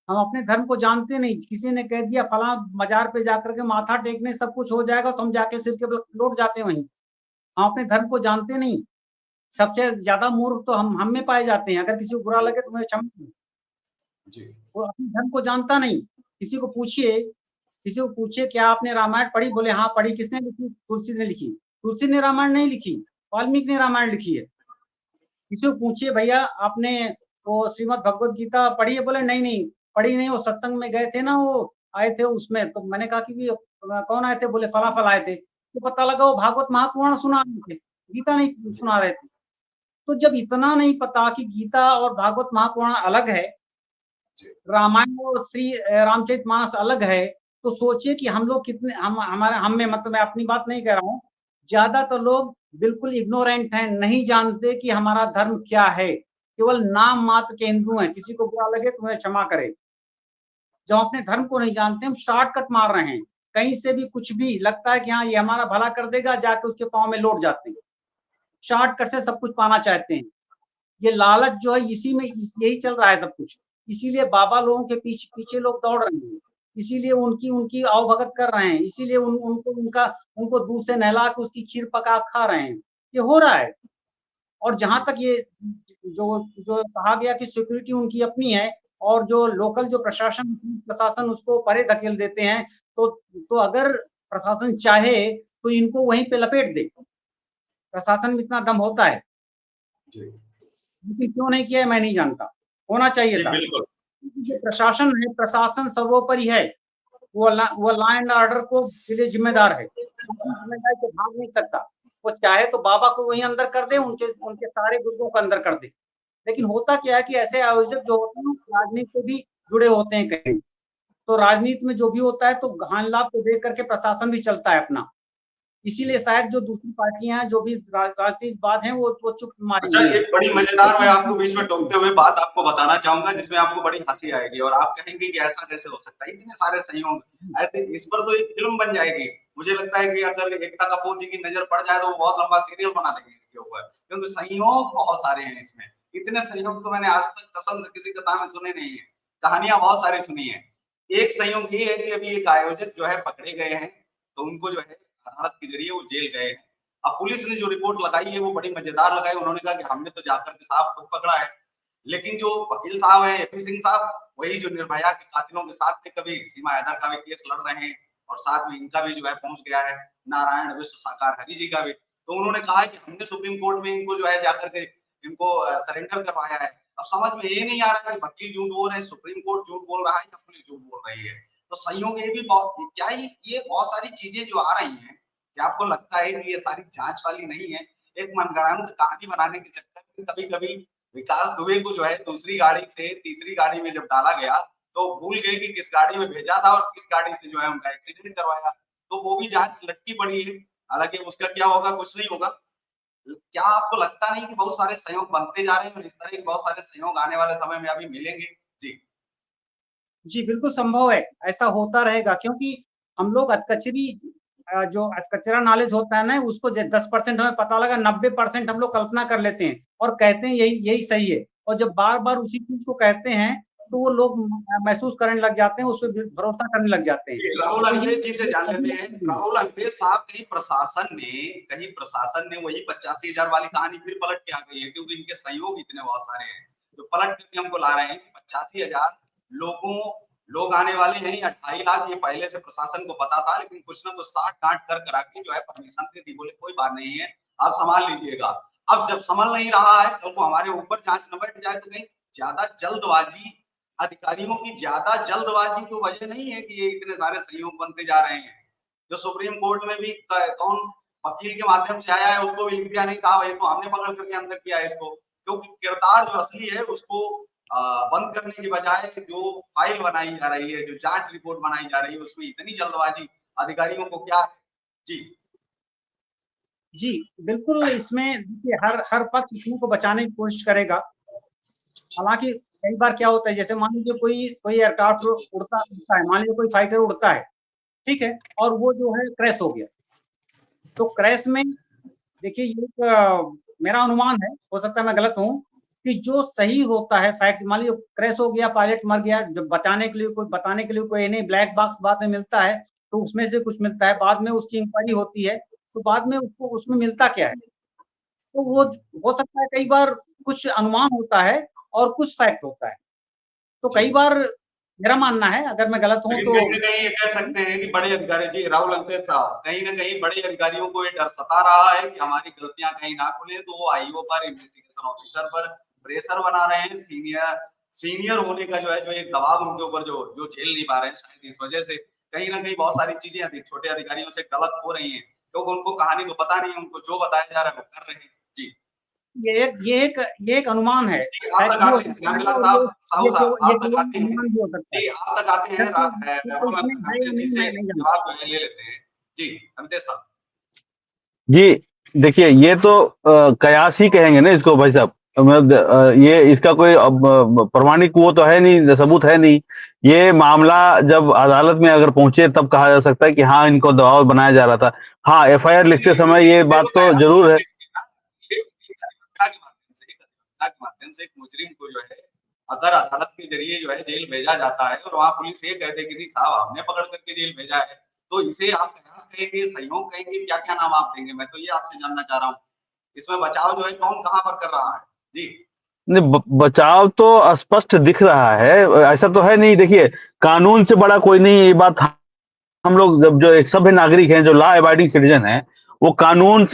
Speaker 4: हम अपने धर्म को जानते नहीं, किसी ने कह दिया फला मजार पे जाकर के माथा टेकने सब कुछ हो जाएगा, तो हम जाके सिर के बल लौट जाते हैं वहीं। हम अपने धर्म को जानते नहीं। सबसे ज्यादा मूर्ख तो हम में पाए जाते हैं। अगर किसी को बुरा लगे तो मैं क्षमा, वो अपने धर्म को जानता नहीं। किसी को पूछिए क्या आपने रामायण पढ़ी? बोले हाँ पढ़ी। किसने लिखी? तुलसी ने लिखी। तुलसी ने रामायण नहीं लिखी, वाल्मीकि ने रामायण लिखी है। किसी को पूछिए भैया आपने वो श्रीमद् भगवत गीता पढ़ी है? बोले नहीं पढ़ी नहीं, वो सत्संग में गए थे ना, वो आए थे उसमें। तो मैंने कहा कि कौन आए थे? बोले फला आए थे। तो पता लगा वो भागवत महापुराण सुना रहे थे, गीता नहीं सुना रहे थे। तो जब इतना नहीं पता कि गीता और भागवत महापुराण अलग है, रामायण और श्री रामचरितमानस अलग है, तो सोचिए कि हम लोग कितने हम में, मतलब मैं अपनी बात नहीं कह रहा हूँ, ज्यादातर लोग बिल्कुल इग्नोरेंट हैं, नहीं जानते कि हमारा धर्म क्या है, केवल नाम मात्र के हिंदू हैं। किसी को बुरा लगे तो मुझे क्षमा करे। जब अपने धर्म को नहीं जानते, हम शॉर्टकट मार रहे हैं, कहीं से भी कुछ भी लगता है कि हाँ ये हमारा भला कर देगा, जाके उसके पाँव में लौट जाते हैं। शॉर्टकट से सब कुछ पाना चाहते हैं। ये लालच जो है इसी में यही चल रहा है सब कुछ। इसीलिए बाबा लोगों के पीछे लोग दौड़ रहे हैं, इसीलिए उनकी आवभगत कर रहे हैं, इसीलिए उनको दूध से नहला के उसकी खीर पका खा रहे हैं। ये हो रहा है। और जहां तक ये जो कहा गया कि सिक्योरिटी उनकी अपनी है और जो लोकल जो प्रशासन उसको परे धकेल देते हैं, तो अगर प्रशासन चाहे तो इनको वहीं पे लपेट दे। प्रशासन में इतना दम होता है, लेकिन क्यों नहीं किया है मैं नहीं जानता। होना चाहिए था। जो प्रशासन है, प्रशासन सर्वोपरि है, वो लॉ एंड ऑर्डर को के लिए जिम्मेदार है, जिम्मेदारी से भाग नहीं सकता। वो चाहे तो बाबा को वहीं अंदर कर दे, उनके सारे गुर्गों को अंदर कर दे। लेकिन होता क्या है कि ऐसे आयोजक जो होते हैं राजनीति से भी जुड़े होते हैं कहीं, तो राजनीति में जो भी होता है तो हानि लाभ को देख करके प्रशासन भी चलता है अपना। इसीलिए शायद जो दूसरी पार्टियां हैं, जो भी राजनीतिबाज हैं, वो चुप मारी।
Speaker 1: अच्छा, एक बड़ी मजेदार, मैं आपको बीच में टोकते हुए बात आपको बताना चाहूंगा जिसमें आपको बड़ी हंसी आएगी और आप कहेंगे कि ऐसा कैसे हो सकता है, इतने सारे संयोग ऐसे। इस पर तो एक फिल्म बन जाएगी। मुझे लगता है कि अगर एकता कपूर जी की नजर पड़ जाए तो वो बहुत लंबा सीरियल बना देंगे इसके ऊपर, क्योंकि संयोग बहुत सारे हैं इसमें। इतने संयोग तो मैंने आज तक कसम से किसी कथा में सुने नहीं है। कहानियां बहुत सारी सुनी है। एक संयोग ये है कि अभी एक आयोजक जो है पकड़े गए हैं, तो उनको जो है अदालत के जरिए वो जेल गए हैं। अब पुलिस ने जो रिपोर्ट लगाई है वो बड़ी मजेदार लगाई। उन्होंने कहा कि हमने तो जाकर के साहब खुद पकड़ा है, लेकिन जो वकील साहब हैं एपी सिंह साहब, वही जो निर्भया के कातिलों के साथ थे, कभी सीमा हैदर का भी केस लड़ रहे हैं और साथ में इनका भी जो है पहुंच गया है, नारायण विश्व साकार हरि जी का भी। तो उन्होंने कहा कि हमने सुप्रीम कोर्ट में इनको जो है जाकर के इनको सरेंडर करवाया है। अब समझ में ये नहीं आ रहा है कि वकील झूठ बोल रहे हैं, सुप्रीम कोर्ट झूठ बोल रहा है या पुलिस झूठ बोल रही है। तो संयोग ये भी बहुत, क्या ये बहुत सारी चीजें जो आ रही हैं, क्या आपको लगता है कि ये सारी जांच वाली नहीं है? एक मनगढ़ंत कहानी बनाने के चक्कर में कभी कभी विकास दुबे को जो है दूसरी गाड़ी से तीसरी गाड़ी में जब डाला गया तो भूल गए कि किस गाड़ी में भेजा था और किस गाड़ी से जो है उनका एक्सीडेंट करवाया। तो वो भी जांच लटकी पड़ी है। हालांकि उसका क्या होगा, कुछ नहीं होगा। क्या आपको लगता नहीं कि बहुत सारे संयोग बनते जा रहे हैं और इस तरह के बहुत सारे संयोग आने वाले समय में अभी मिलेंगे?
Speaker 4: जी बिल्कुल संभव है, ऐसा होता रहेगा, क्योंकि हम लोग जो अधकचरा नॉलेज होता है ना, उसको 10% हमें पता लगा, 90% हम लोग कल्पना कर लेते हैं और कहते हैं यही सही है। और जब बार बार उसी चीज को कहते हैं तो वो लोग महसूस करने लग जाते हैं, उस पर भरोसा करने लग जाते हैं।
Speaker 1: राहुल
Speaker 4: तो ये
Speaker 1: अंतेश जी से जान लेते हैं। राहुल अंतेश साहब, कहीं प्रशासन ने वही 85,000 वाली कहानी फिर पलट के आ गई है, क्योंकि इनके सहयोग इतने बहुत सारे हैं जो पलट करके हमको ला रहे हैं कि 85,000 लोग आने वाले हैं या 2.5 लाख, ये पहले से प्रशासन को पता था, लेकिन कुछ ना कुछ साठ गांठ कर करा के जो है परमिशन दे दी, बोले कोई बात नहीं है, आप संभाल लीजिएगा। अब जब संभल नहीं रहा है, कल को हमारे ऊपर जांच न बैठ जाए तो कहीं ज्यादा जल्दबाजी, अधिकारियों की ज्यादा जल्दबाजी तो वजह नहीं है कि ये इतने सारे सहयोग बनते जा रहे हैं। जो सुप्रीम कोर्ट में भी कौन वकील के माध्यम से आया है उसको भी लिख दिया, नहीं साहब ये तो हमने पकड़ करके अंदर किया है इसको, क्योंकि किरदार जो असली है उसको बंद करने की बजाय जो फाइल बनाई जा रही है, जो जांच रिपोर्ट बनाई जा रही है, उसमें इतनी जल्दबाजी अधिकारियों को क्या है?
Speaker 4: जी बिल्कुल, इसमें देखिए हर पक्ष अपने को बचाने की कोशिश करेगा। हालांकि कई बार क्या होता है, जैसे मान लीजिए कोई एयरक्राफ्ट उड़ता है, मान लीजिए कोई फाइटर उड़ता है, ठीक है, और वो जो है क्रैश हो गया, तो क्रैश में देखिए ये मेरा अनुमान है, हो सकता है मैं गलत हूँ, कि जो सही होता है फैक्ट, मान लीजिए क्रैश हो गया, पायलट मर गया, जब बताने के लिए कोई नहीं, ब्लैक बॉक्स बाद में मिलता है, तो उसमें से कुछ मिलता है, बाद में उसकी इंक्वायरी होती है, तो बाद में उसको उसमें मिलता क्या है, तो वो हो सकता है कई बार कुछ अनुमान होता है और कुछ फैक्ट होता है। तो कई बार मेरा मानना है, अगर मैं गलत हूँ तो
Speaker 1: कहीं न कहीं ये कह सकते हैं कि बड़े अधिकारी जी, राहुल अंतेश साहब, कहीं न कहीं बड़े अधिकारियों को ये डर सता रहा है कि हमारी गलतियां कहीं ना खुले, तो वो आईओ पर, इन्वेस्टिगेशन ऑफिसर पर प्रेशर बना रहे हैं। सीनियर होने का जो है जो एक दबाव उनके ऊपर जो झेल नहीं पा रहे हैं, शायद इस वजह से कहीं ना कहीं बहुत सारी चीजें छोटे अधिकारियों से गलत हो रही हैं, क्योंकि उनको कहानी तो पता नहीं है, उनको जो बताया जा रहा है वो कर रहे हैं। जी,
Speaker 4: ये एक अनुमान है।
Speaker 1: आप तक आते हैं श्यामला साहब, साहू साहब, आप तक आते हैं
Speaker 4: अनुमान भी हो सकता है।
Speaker 1: जी, आप तक आते हैं, राहुल अंतेश जी से जवाब जो है ले लेते हैं। जी अंतेश साहब।
Speaker 5: जी देखिए, ये तो कयास ही कहेंगे ना इसको भाई साहब, ये इसका कोई प्रमाणिक वो तो है नहीं, सबूत है नहीं। ये मामला जब अदालत में अगर पहुंचे तब कहा जा सकता है कि हाँ इनको दबाव बनाया जा रहा था। हाँ, एफआईआर लिखते समय ये बात तो जरूर है।
Speaker 1: माध्यम से एक मुजरिम को जो है अगर अदालत के जरिए जो है जेल भेजा जाता है और वहां पुलिस ये कहते कि नहीं साहब हमने पकड़ करके जेल भेजा है, तो इसे आप कयास कहेंगे, सहयोग कहेंगे, क्या क्या नाम आप देंगे? मैं तो ये आपसे जानना चाह रहा हूँ, इसमें बचाव जो है कौन कहाँ पर कर रहा है? जी
Speaker 5: नहीं, बचाव तो स्पष्ट दिख रहा है, ऐसा तो है नहीं। देखिए, कानून से बड़ा कोई नहीं, ये बात हम लोग जब जो एक सभ्य नागरिक हैं, जो लॉ अबाइडिंग सिटीजन हैं, वो कानून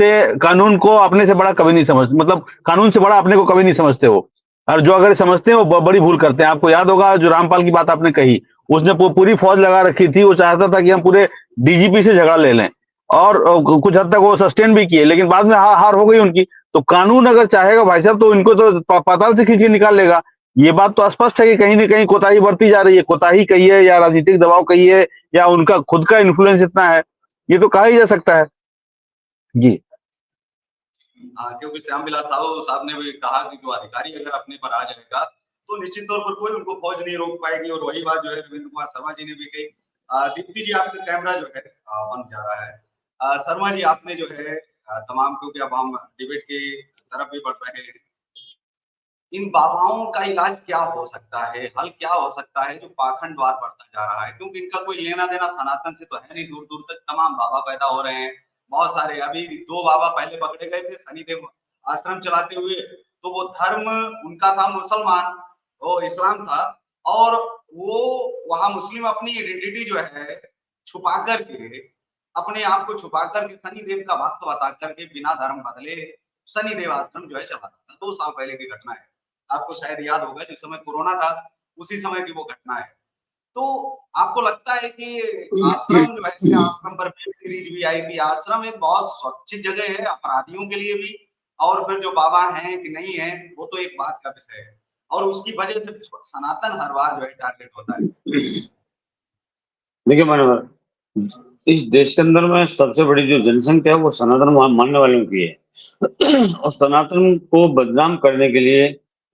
Speaker 5: को अपने से बड़ा कभी नहीं समझ, मतलब कानून से बड़ा अपने को कभी नहीं समझते वो, और जो अगर समझते हैं वो बड़ी भूल करते हैं। आपको याद होगा जो रामपाल की बात आपने कही, उसने पूरी फौज लगा रखी थी, वो चाहता था कि हम पूरे डीजीपी से झगड़ा ले लें, और कुछ हद तक वो सस्टेन भी किए, लेकिन बाद में हार हो गई उनकी। तो कानून अगर चाहेगा भाई साहब तो इनको तो पाताल से खींच के निकाल लेगा। ये बात तो स्पष्ट है कि कहीं ना कहीं कोताही बढ़ती जा रही है, कोताही कही है या राजनीतिक दबाव कही है या उनका खुद का इन्फ्लुएंस इतना है, ये तो कहा ही जा सकता है। जी
Speaker 1: हाँ, क्योंकि श्याम विलास साहब ने भी कहा कि जो अधिकारी अगर अपने पर आ जाएगा तो निश्चित तौर पर कोई उनको फौज नहीं रोक पाएगी, और वही बात जो है रविंद्र कुमार शर्मा जी ने भी कही। दीप्ति जी आपका कैमरा जो है बंद जा रहा है। शर्मा जी आपने जो है तमाम, क्योंकि अब हम डिबेट की तरफ भी बढ़ रहे हैं, इन बाबाओं का इलाज क्या हो सकता है, हल क्या हो सकता है जो पाखंडवार बढ़ता जा रहा है? क्योंकि इनका कोई लेना देना सनातन से तो है नहीं, दूर दूर तक तमाम बाबा पैदा हो रहे हैं, बहुत सारे। अभी 2 बाबा पहले पकड़े गए थे शनिदेव आश्रम चलाते हुए, तो वो धर्म उनका था मुसलमान, वो इस्लाम था, और वो वहां मुस्लिम अपनी आइडेंटिटी जो है छुपा करके, अपने आप को छुपा करके शनिदेव का भक्त बता करके बिना धर्म बदले शनिदेव आश्रम जो है चलाता था। 2 साल पहले की घटना है, आपको शायद याद होगा, जिस समय कोरोना था उसी समय की वो घटना है। तो आपको लगता है कि आश्रम जो है, आश्रम पर वेब सीरीज भी आई थी, आश्रम एक बहुत स्वच्छ जगह है अपराधियों के लिए भी, और फिर जो बाबा हैं कि नहीं है वो तो एक बात का विषय है, और उसकी वजह से सनातन हर बार जो है टारगेट होता है।
Speaker 2: देखिए मनोहर, इस देश के अंदर में सबसे बड़ी जो जनसंख्या है वो सनातन मानने वालों की है और सनातन को बदनाम करने के लिए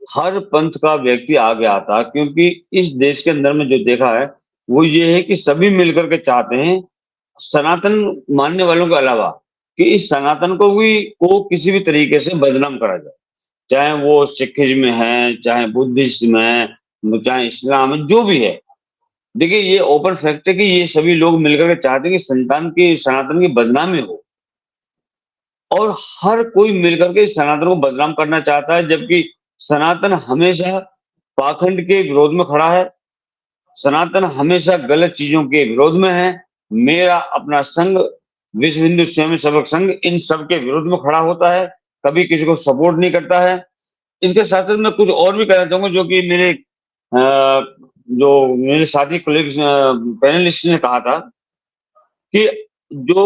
Speaker 2: हर पंथ का व्यक्ति आगे आता है, क्योंकि इस देश के अंदर में जो देखा है वो ये है कि सभी मिलकर के चाहते हैं सनातन मानने वालों के अलावा कि इस सनातन को किसी भी तरीके से बदनाम करा जाए, चाहे वो सिखिज्म है, चाहे बुद्धिज्म है, चाहे इस्लाम है, जो भी है। देखिए ये ओपन फैक्ट है कि ये सभी लोग मिलकर के चाहते हैं कि सनातन की बदनामी हो, और हर कोई मिलकर के सनातन को बदनाम करना चाहता है, जबकि सनातन हमेशा पाखंड के विरोध में खड़ा है, सनातन हमेशा गलत चीजों के विरोध में है। मेरा अपना संघ विश्व हिंदू स्वयंसेवक संघ इन सब के विरोध में खड़ा होता है, कभी किसी को सपोर्ट नहीं करता है। इसके साथ साथ मैं कुछ और भी कहना चाहूंगा, जो कि मेरे साथी कोलिग्स पैनलिस्ट ने कहा था कि जो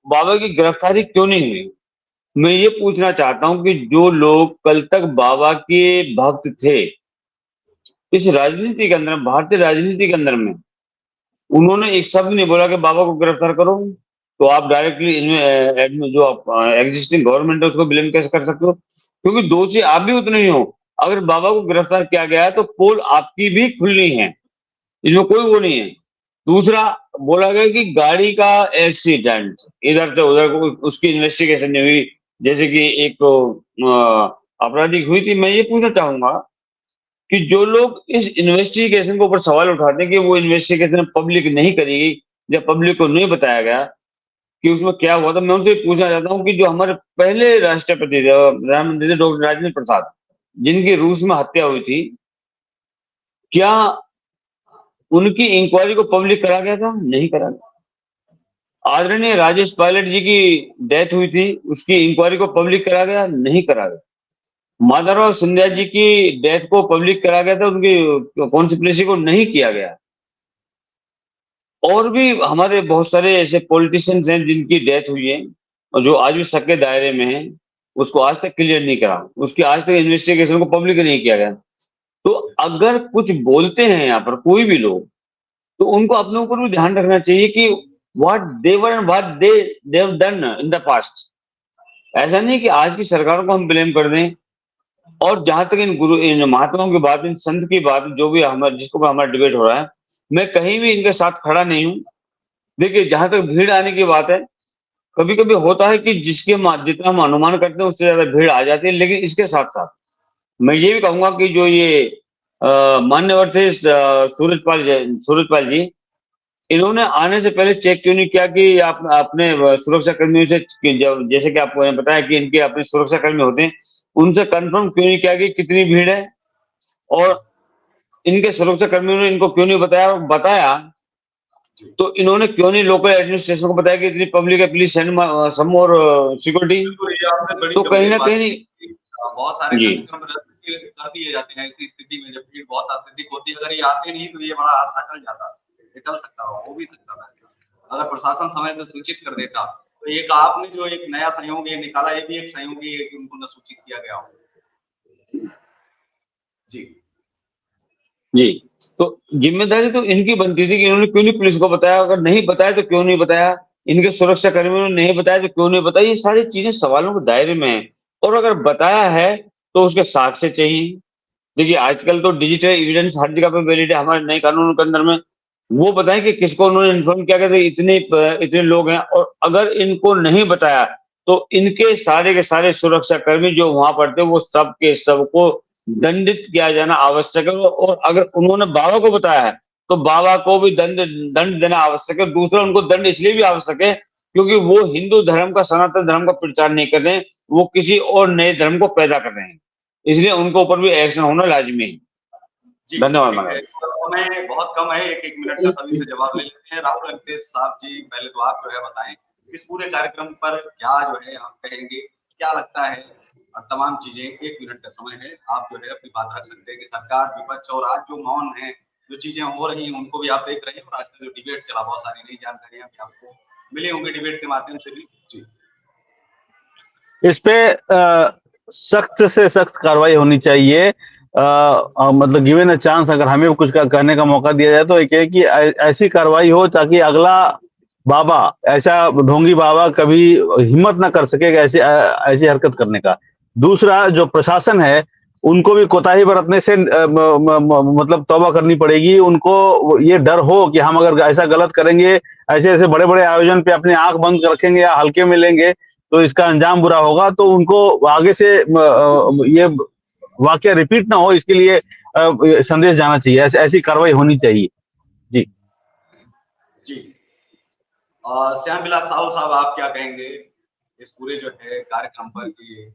Speaker 2: बाबा की गिरफ्तारी क्यों नहीं हुई। मैं ये पूछना चाहता हूं कि जो लोग कल तक बाबा के भक्त थे इस राजनीति के अंदर, भारतीय राजनीति के अंदर में, उन्होंने एक शब्द नहीं बोला कि बाबा को गिरफ्तार करो। तो आप डायरेक्टली इनमें जो एग्जिस्टिंग गवर्नमेंट है उसको ब्लेम कैसे कर सकते हो, क्योंकि दोषी आप भी उतने ही हो। अगर बाबा को गिरफ्तार किया गया है तो पोल आपकी भी खुलनी है, इसमें कोई वो नहीं है। दूसरा बोला गया कि गाड़ी का एक्सीडेंट इधर से उधर को उसकी इन्वेस्टिगेशन नहीं हुई, जैसे कि एक अपराधी हुई थी। मैं ये पूछना चाहूंगा कि जो लोग इस इन्वेस्टिगेशन के ऊपर सवाल उठाते हैं कि वो इन्वेस्टिगेशन पब्लिक नहीं करेगी या पब्लिक को नहीं बताया गया कि उसमें क्या हुआ था, मैं उनसे पूछना चाहता हूँ कि जो हमारे पहले राष्ट्रपति प्रधानमंत्री थे डॉक्टर राजेंद्र प्रसाद, जिनकी रूस में हत्या हुई थी, क्या उनकी इंक्वायरी को पब्लिक करा गया था? नहीं करा गया। आदरणीय राजेश पायलट जी की डेथ हुई थी, उसकी इंक्वायरी को पब्लिक करा गया? नहीं करा गया। माधवराव सिंधिया जी की डेथ को पब्लिक करा गया था, उनकी कॉन्स्पिरेसी को नहीं किया गया। और भी हमारे बहुत सारे ऐसे पॉलिटिशियंस हैं जिनकी डेथ हुई है और जो आज भी शक के दायरे में है, उसको आज तक क्लियर नहीं करा, उसकी आज तक इन्वेस्टिगेशन को पब्लिक नहीं किया गया। तो अगर कुछ बोलते हैं यहाँ पर कोई भी लोग, तो उनको अपने ऊपर भी ध्यान रखना चाहिए कि what they were and what they have done in the past. ऐसा नहीं कि आज की सरकारों को हम ब्लेम कर दें। और जहां तक इन महात्माओं की बात, इन संत की बात, जो भी हमारे जिसको हमारा डिबेट हो रहा है, मैं कहीं भी इनके साथ खड़ा नहीं हूं। देखिए जहां तक भीड़ आने की बात है, कभी कभी होता है कि जिसके जितना हम अनुमान करते हैं उससे ज्यादा भीड़ आ जाती है। लेकिन इसके साथ साथ मैं ये भी कहूंगा कि जो ये मान्यवर थे सूरजपाल जी, इन्होंने आने से पहले चेक क्यों नहीं किया कि आप अपने सुरक्षा कर्मियों से, जैसे कि आपको बताया कि इनके अपने सुरक्षा कर्मी होते हैं, उनसे कंफर्म क्यों नहीं किया कि कितनी भीड़ है, और इनके सुरक्षा कर्मियों ने इनको क्यों नहीं बताया, और बताया तो इन्होंने क्यों नहीं लोकल एडमिनिस्ट्रेशन को बताया कि इतनी पब्लिक है, please send some more security. तो कहीं ना कहीं
Speaker 1: बहुत सारे
Speaker 2: जी
Speaker 1: कार्यक्रम कर दिए जाते हैं ऐसी स्थिति में, जब भीड़ बहुत अत्यधिक होती है। अगर ये आते नहीं तो ये बड़ा हादसा टल सकता हो भी सकता था। अगर प्रशासन समय से सूचित कर देता तो एक आपने जो एक नया संयोग ये निकाला, ये भी एक संयोग ही है कि उनको न सूचित किया गया हो। जी
Speaker 2: जी, तो जिम्मेदारी तो इनकी बनती थी कि इन्होंने क्यों नहीं पुलिस को बताया, अगर नहीं बताया तो क्यों नहीं बताया, इनके सुरक्षा कर्मियों ने नहीं बताया तो क्यों नहीं बताया। ये सारी चीजें सवालों के दायरे में है, और अगर बताया है तो उसके साक्ष्य चाहिए। देखिए आजकल तो डिजिटल एविडेंस हर जगह पे वैलिड है हमारे नए कानून के अंदर में। वो बताएं कि किसको उन्होंने इन्फॉर्म किया कि इतने लोग हैं, और अगर इनको नहीं बताया तो इनके सारे के सारे सुरक्षा कर्मी जो वहां पर थे वो सब के सबको दंडित किया जाना आवश्यक है। और अगर उन्होंने बाबा को बताया है तो बाबा को भी दंड देना आवश्यक है। दूसरा, उनको दंड इसलिए भी आवश्यक है क्योंकि वो हिंदू धर्म का, सनातन धर्म का प्रचार नहीं कर रहे हैं, वो किसी और नए धर्म को पैदा कर रहे हैं, इसलिए उनके ऊपर भी एक्शन होना लाजमी है। धन्यवाद महाराज।
Speaker 1: समय बहुत कम है, एक मिनट का सभी से जवाब ले लेते हैं। राहुल अंकेश साहब जी, पहले तो आप जो है बताएं इस पूरे कार्यक्रम पर क्या जो है आप कहेंगे, क्या लगता है, और तमाम चीजें। 1 मिनट का समय है, आप जो है अपनी बात रख सकते हैं कि सरकार, विपक्ष और आज जो मौन है, जो चीजें हो रही हैं उनको भी आप देख रहे हैं, और आज का जो डिबेट चला बहुत सारी नई जानकारियां भी आपको मिली होंगी डिबेट के माध्यम से भी। जी,
Speaker 5: इस पे सख्त से सख्त कार्रवाई होनी चाहिए। मतलब गिवन अ चांस, अगर हमें कुछ कहने का मौका दिया जाए तो एक है कि ऐसी कार्रवाई हो ताकि अगला बाबा, ऐसा ढोंगी बाबा कभी हिम्मत ना कर सके ऐसी ऐसी हरकत करने का। दूसरा, जो प्रशासन है उनको भी कोताही बरतने से मतलब तौबा करनी पड़ेगी। उनको ये डर हो कि हम अगर ऐसा गलत करेंगे, ऐसे ऐसे बड़े बड़े आयोजन पे अपनी आंख बंद रखेंगे या हल्के में लेंगे तो इसका अंजाम बुरा होगा। तो उनको आगे से ये वाकया रिपीट ना हो, इसके लिए संदेश जाना चाहिए, ऐसी कार्रवाई होनी चाहिए। जी
Speaker 1: जी। श्याम विलास साहू साहब, आप क्या कहेंगे इस पूरे जो है कार्यक्रम पर कि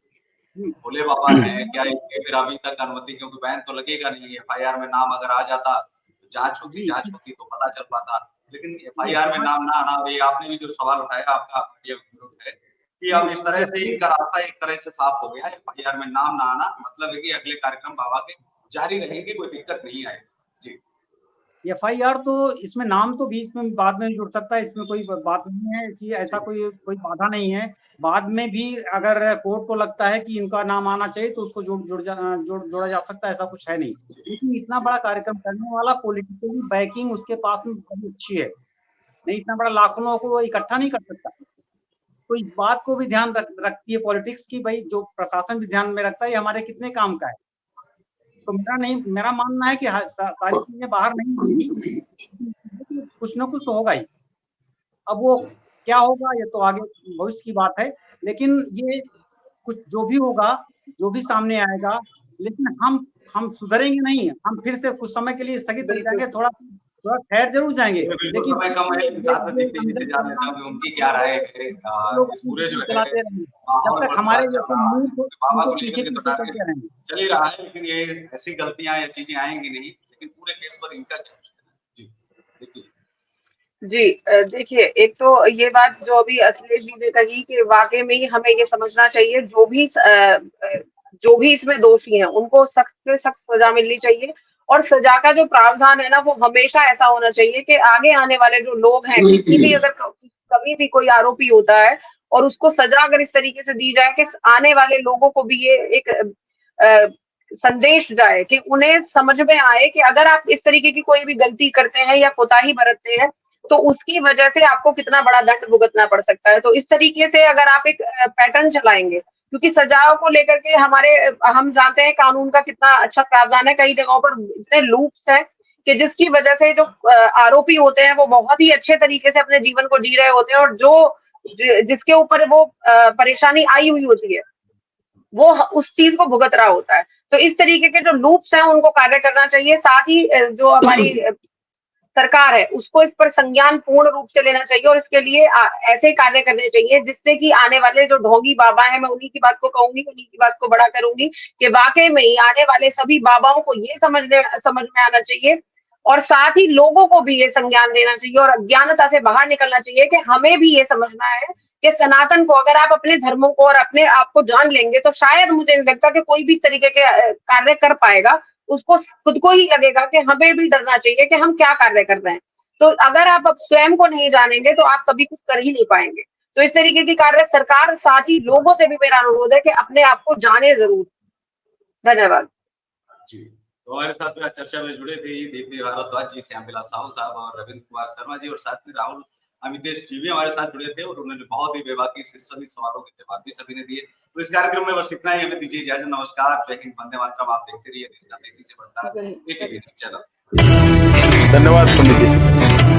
Speaker 1: भोले बाबा हैं क्या इनके फिर अभी तक अनुमति, क्योंकि बैन तो लगेगा नहीं, एफआईआर में नाम अगर आ जाता तो जांच होती तो पता चल पाता, लेकिन एफआईआर में नाम ना आना, ये आपने भी जो सवाल उठाया आपका ये विरोध है कि अब इस तरह से इनका रास्ता एक तरह से साफ हो गया, एफआईआर में नाम ना आना मतलब है कि अगले कार्यक्रम बाबा के जारी रहेंगे, कोई दिक्कत नहीं आएगी। जी।
Speaker 4: एफआईआर तो इसमें नाम तो बीच में बाद में जुड़ सकता है, इसमें कोई बात नहीं है, इसी ऐसा कोई बाधा नहीं है। बाद में भी अगर कोर्ट को लगता है कि इनका नाम आना चाहिए तो उसको जोड़ा जा सकता है, ऐसा कुछ है नहीं। लेकिन इतना बड़ा कार्यक्रम करने वाला पॉलिटिकली बैकिंग उसके पास में बहुत अच्छी है, नहीं इतना बड़ा लाखों लोगों को इकट्ठा नहीं कर सकता। तो इस बात को भी ध्यान रखती है पॉलिटिक्स की, भाई जो प्रशासन भी ध्यान में रखता है ये हमारे कितने काम का है। तो मेरा मानना है कि सारी चीजें बाहर नहीं होंगी, कुछ ना कुछ तो होगा ही। अब वो क्या होगा ये तो आगे भविष्य की बात है, लेकिन ये कुछ जो भी होगा, जो भी सामने आएगा, लेकिन हम सुधरेंगे नहीं, हम फिर से कुछ समय के लिए स्थगित रह जाएंगे, थोड़ा ठहर जरूर जाएंगे, लेकिन
Speaker 1: समय कम है, साथ में तेजी से जान लेता हूं कि उनकी क्या राय है इस पूरे जो है
Speaker 4: जब तक हमारे जैसे
Speaker 1: बाबा को
Speaker 4: पीछे
Speaker 1: लेकर के तो
Speaker 4: करते रहेंगे।
Speaker 1: चल ही रहा है, लेकिन ये ऐसी गलतियां या चीजें आएंगी नहीं, लेकिन पूरे केस पर इनका क्या? जी देखिए।
Speaker 3: जी देखिए, एक तो ये बात जो अभी अखिलेश जी ने कही कि वाकई में ही हमें ये समझना चाहिए, जो भी इसमें दोषी हैं उनको सख्त से सख्त सजा मिलनी चाहिए, और सजा का जो प्रावधान है ना वो हमेशा ऐसा होना चाहिए कि आगे आने वाले जो लोग हैं, किसी भी अगर कभी भी कोई आरोपी होता है और उसको सजा अगर इस तरीके से दी जाए कि आने वाले लोगों को भी ये एक संदेश जाए कि उन्हें समझ में आए कि अगर आप इस तरीके की कोई भी गलती करते हैं या कोताही बरतते हैं तो उसकी वजह से आपको कितना बड़ा दंड भुगतना पड़ सकता है। तो इस तरीके से अगर आप एक पैटर्न चलाएंगे, क्योंकि सजाओं को लेकर के हम जानते हैं कानून का कितना अच्छा प्रावधान है, कई जगहों पर इतने लूप्स हैं कि जिसकी वजह से जो आरोपी होते हैं वो बहुत ही अच्छे तरीके से अपने जीवन को जी रहे होते हैं, और जिसके ऊपर वो परेशानी आई हुई होती है वो उस चीज को भुगत रहा होता है। तो इस तरीके के जो लूप्स हैं उनको कार्य करना चाहिए। साथ ही जो हमारी सरकार है उसको इस पर संज्ञान पूर्ण रूप से लेना चाहिए, और इसके लिए ऐसे कार्य करने चाहिए जिससे कि आने वाले जो ढोंगी बाबा हैं, मैं उन्हीं की बात को कहूंगी, उन्हीं की बात को बड़ा करूंगी कि वाकई में ही आने वाले सभी बाबाओं को ये समझ में आना चाहिए, और साथ ही लोगों को भी ये संज्ञान लेना चाहिए और अज्ञानता से बाहर निकलना चाहिए कि हमें भी ये समझना है कि सनातन को, अगर आप अपने धर्मों को और अपने आप को जान लेंगे तो शायद मुझे नहीं लगता कि कोई भी इस तरीके के कार्य कर पाएगा। उसको खुद को ही लगेगा कि हमें भी डरना चाहिए कि हम क्या कार्य कर रहे हैं। तो अगर आप अब स्वयं को नहीं जानेंगे तो आप कभी कुछ कर ही नहीं पाएंगे। तो इस तरीके की कार्य सरकार, साथ ही लोगों से भी मेरा अनुरोध है कि अपने आप को जाने जरूर। धन्यवाद
Speaker 1: जी। तो हमारे साथ में चर्चा में जुड़े थे देवी भारद्वाज जी, श्याम विलास साहू साहब और रविंद्र कुमार शर्मा जी, और साथ में राहुल अमितेश जी भी हमारे साथ जुड़े थे, और उन्होंने बहुत ही बेबाकी से सभी सवालों के जवाब भी सभी ने दिए। तो इस कार्यक्रम में बस इतना ही, हमें दीजिए इजाजत। नमस्कार, जय हिंद, वंदे मातरम। आप देखते रहिए देश का तेजी से बढ़ता है ATV न्यूज़ चैनल।
Speaker 5: धन्यवाद पंडित जी।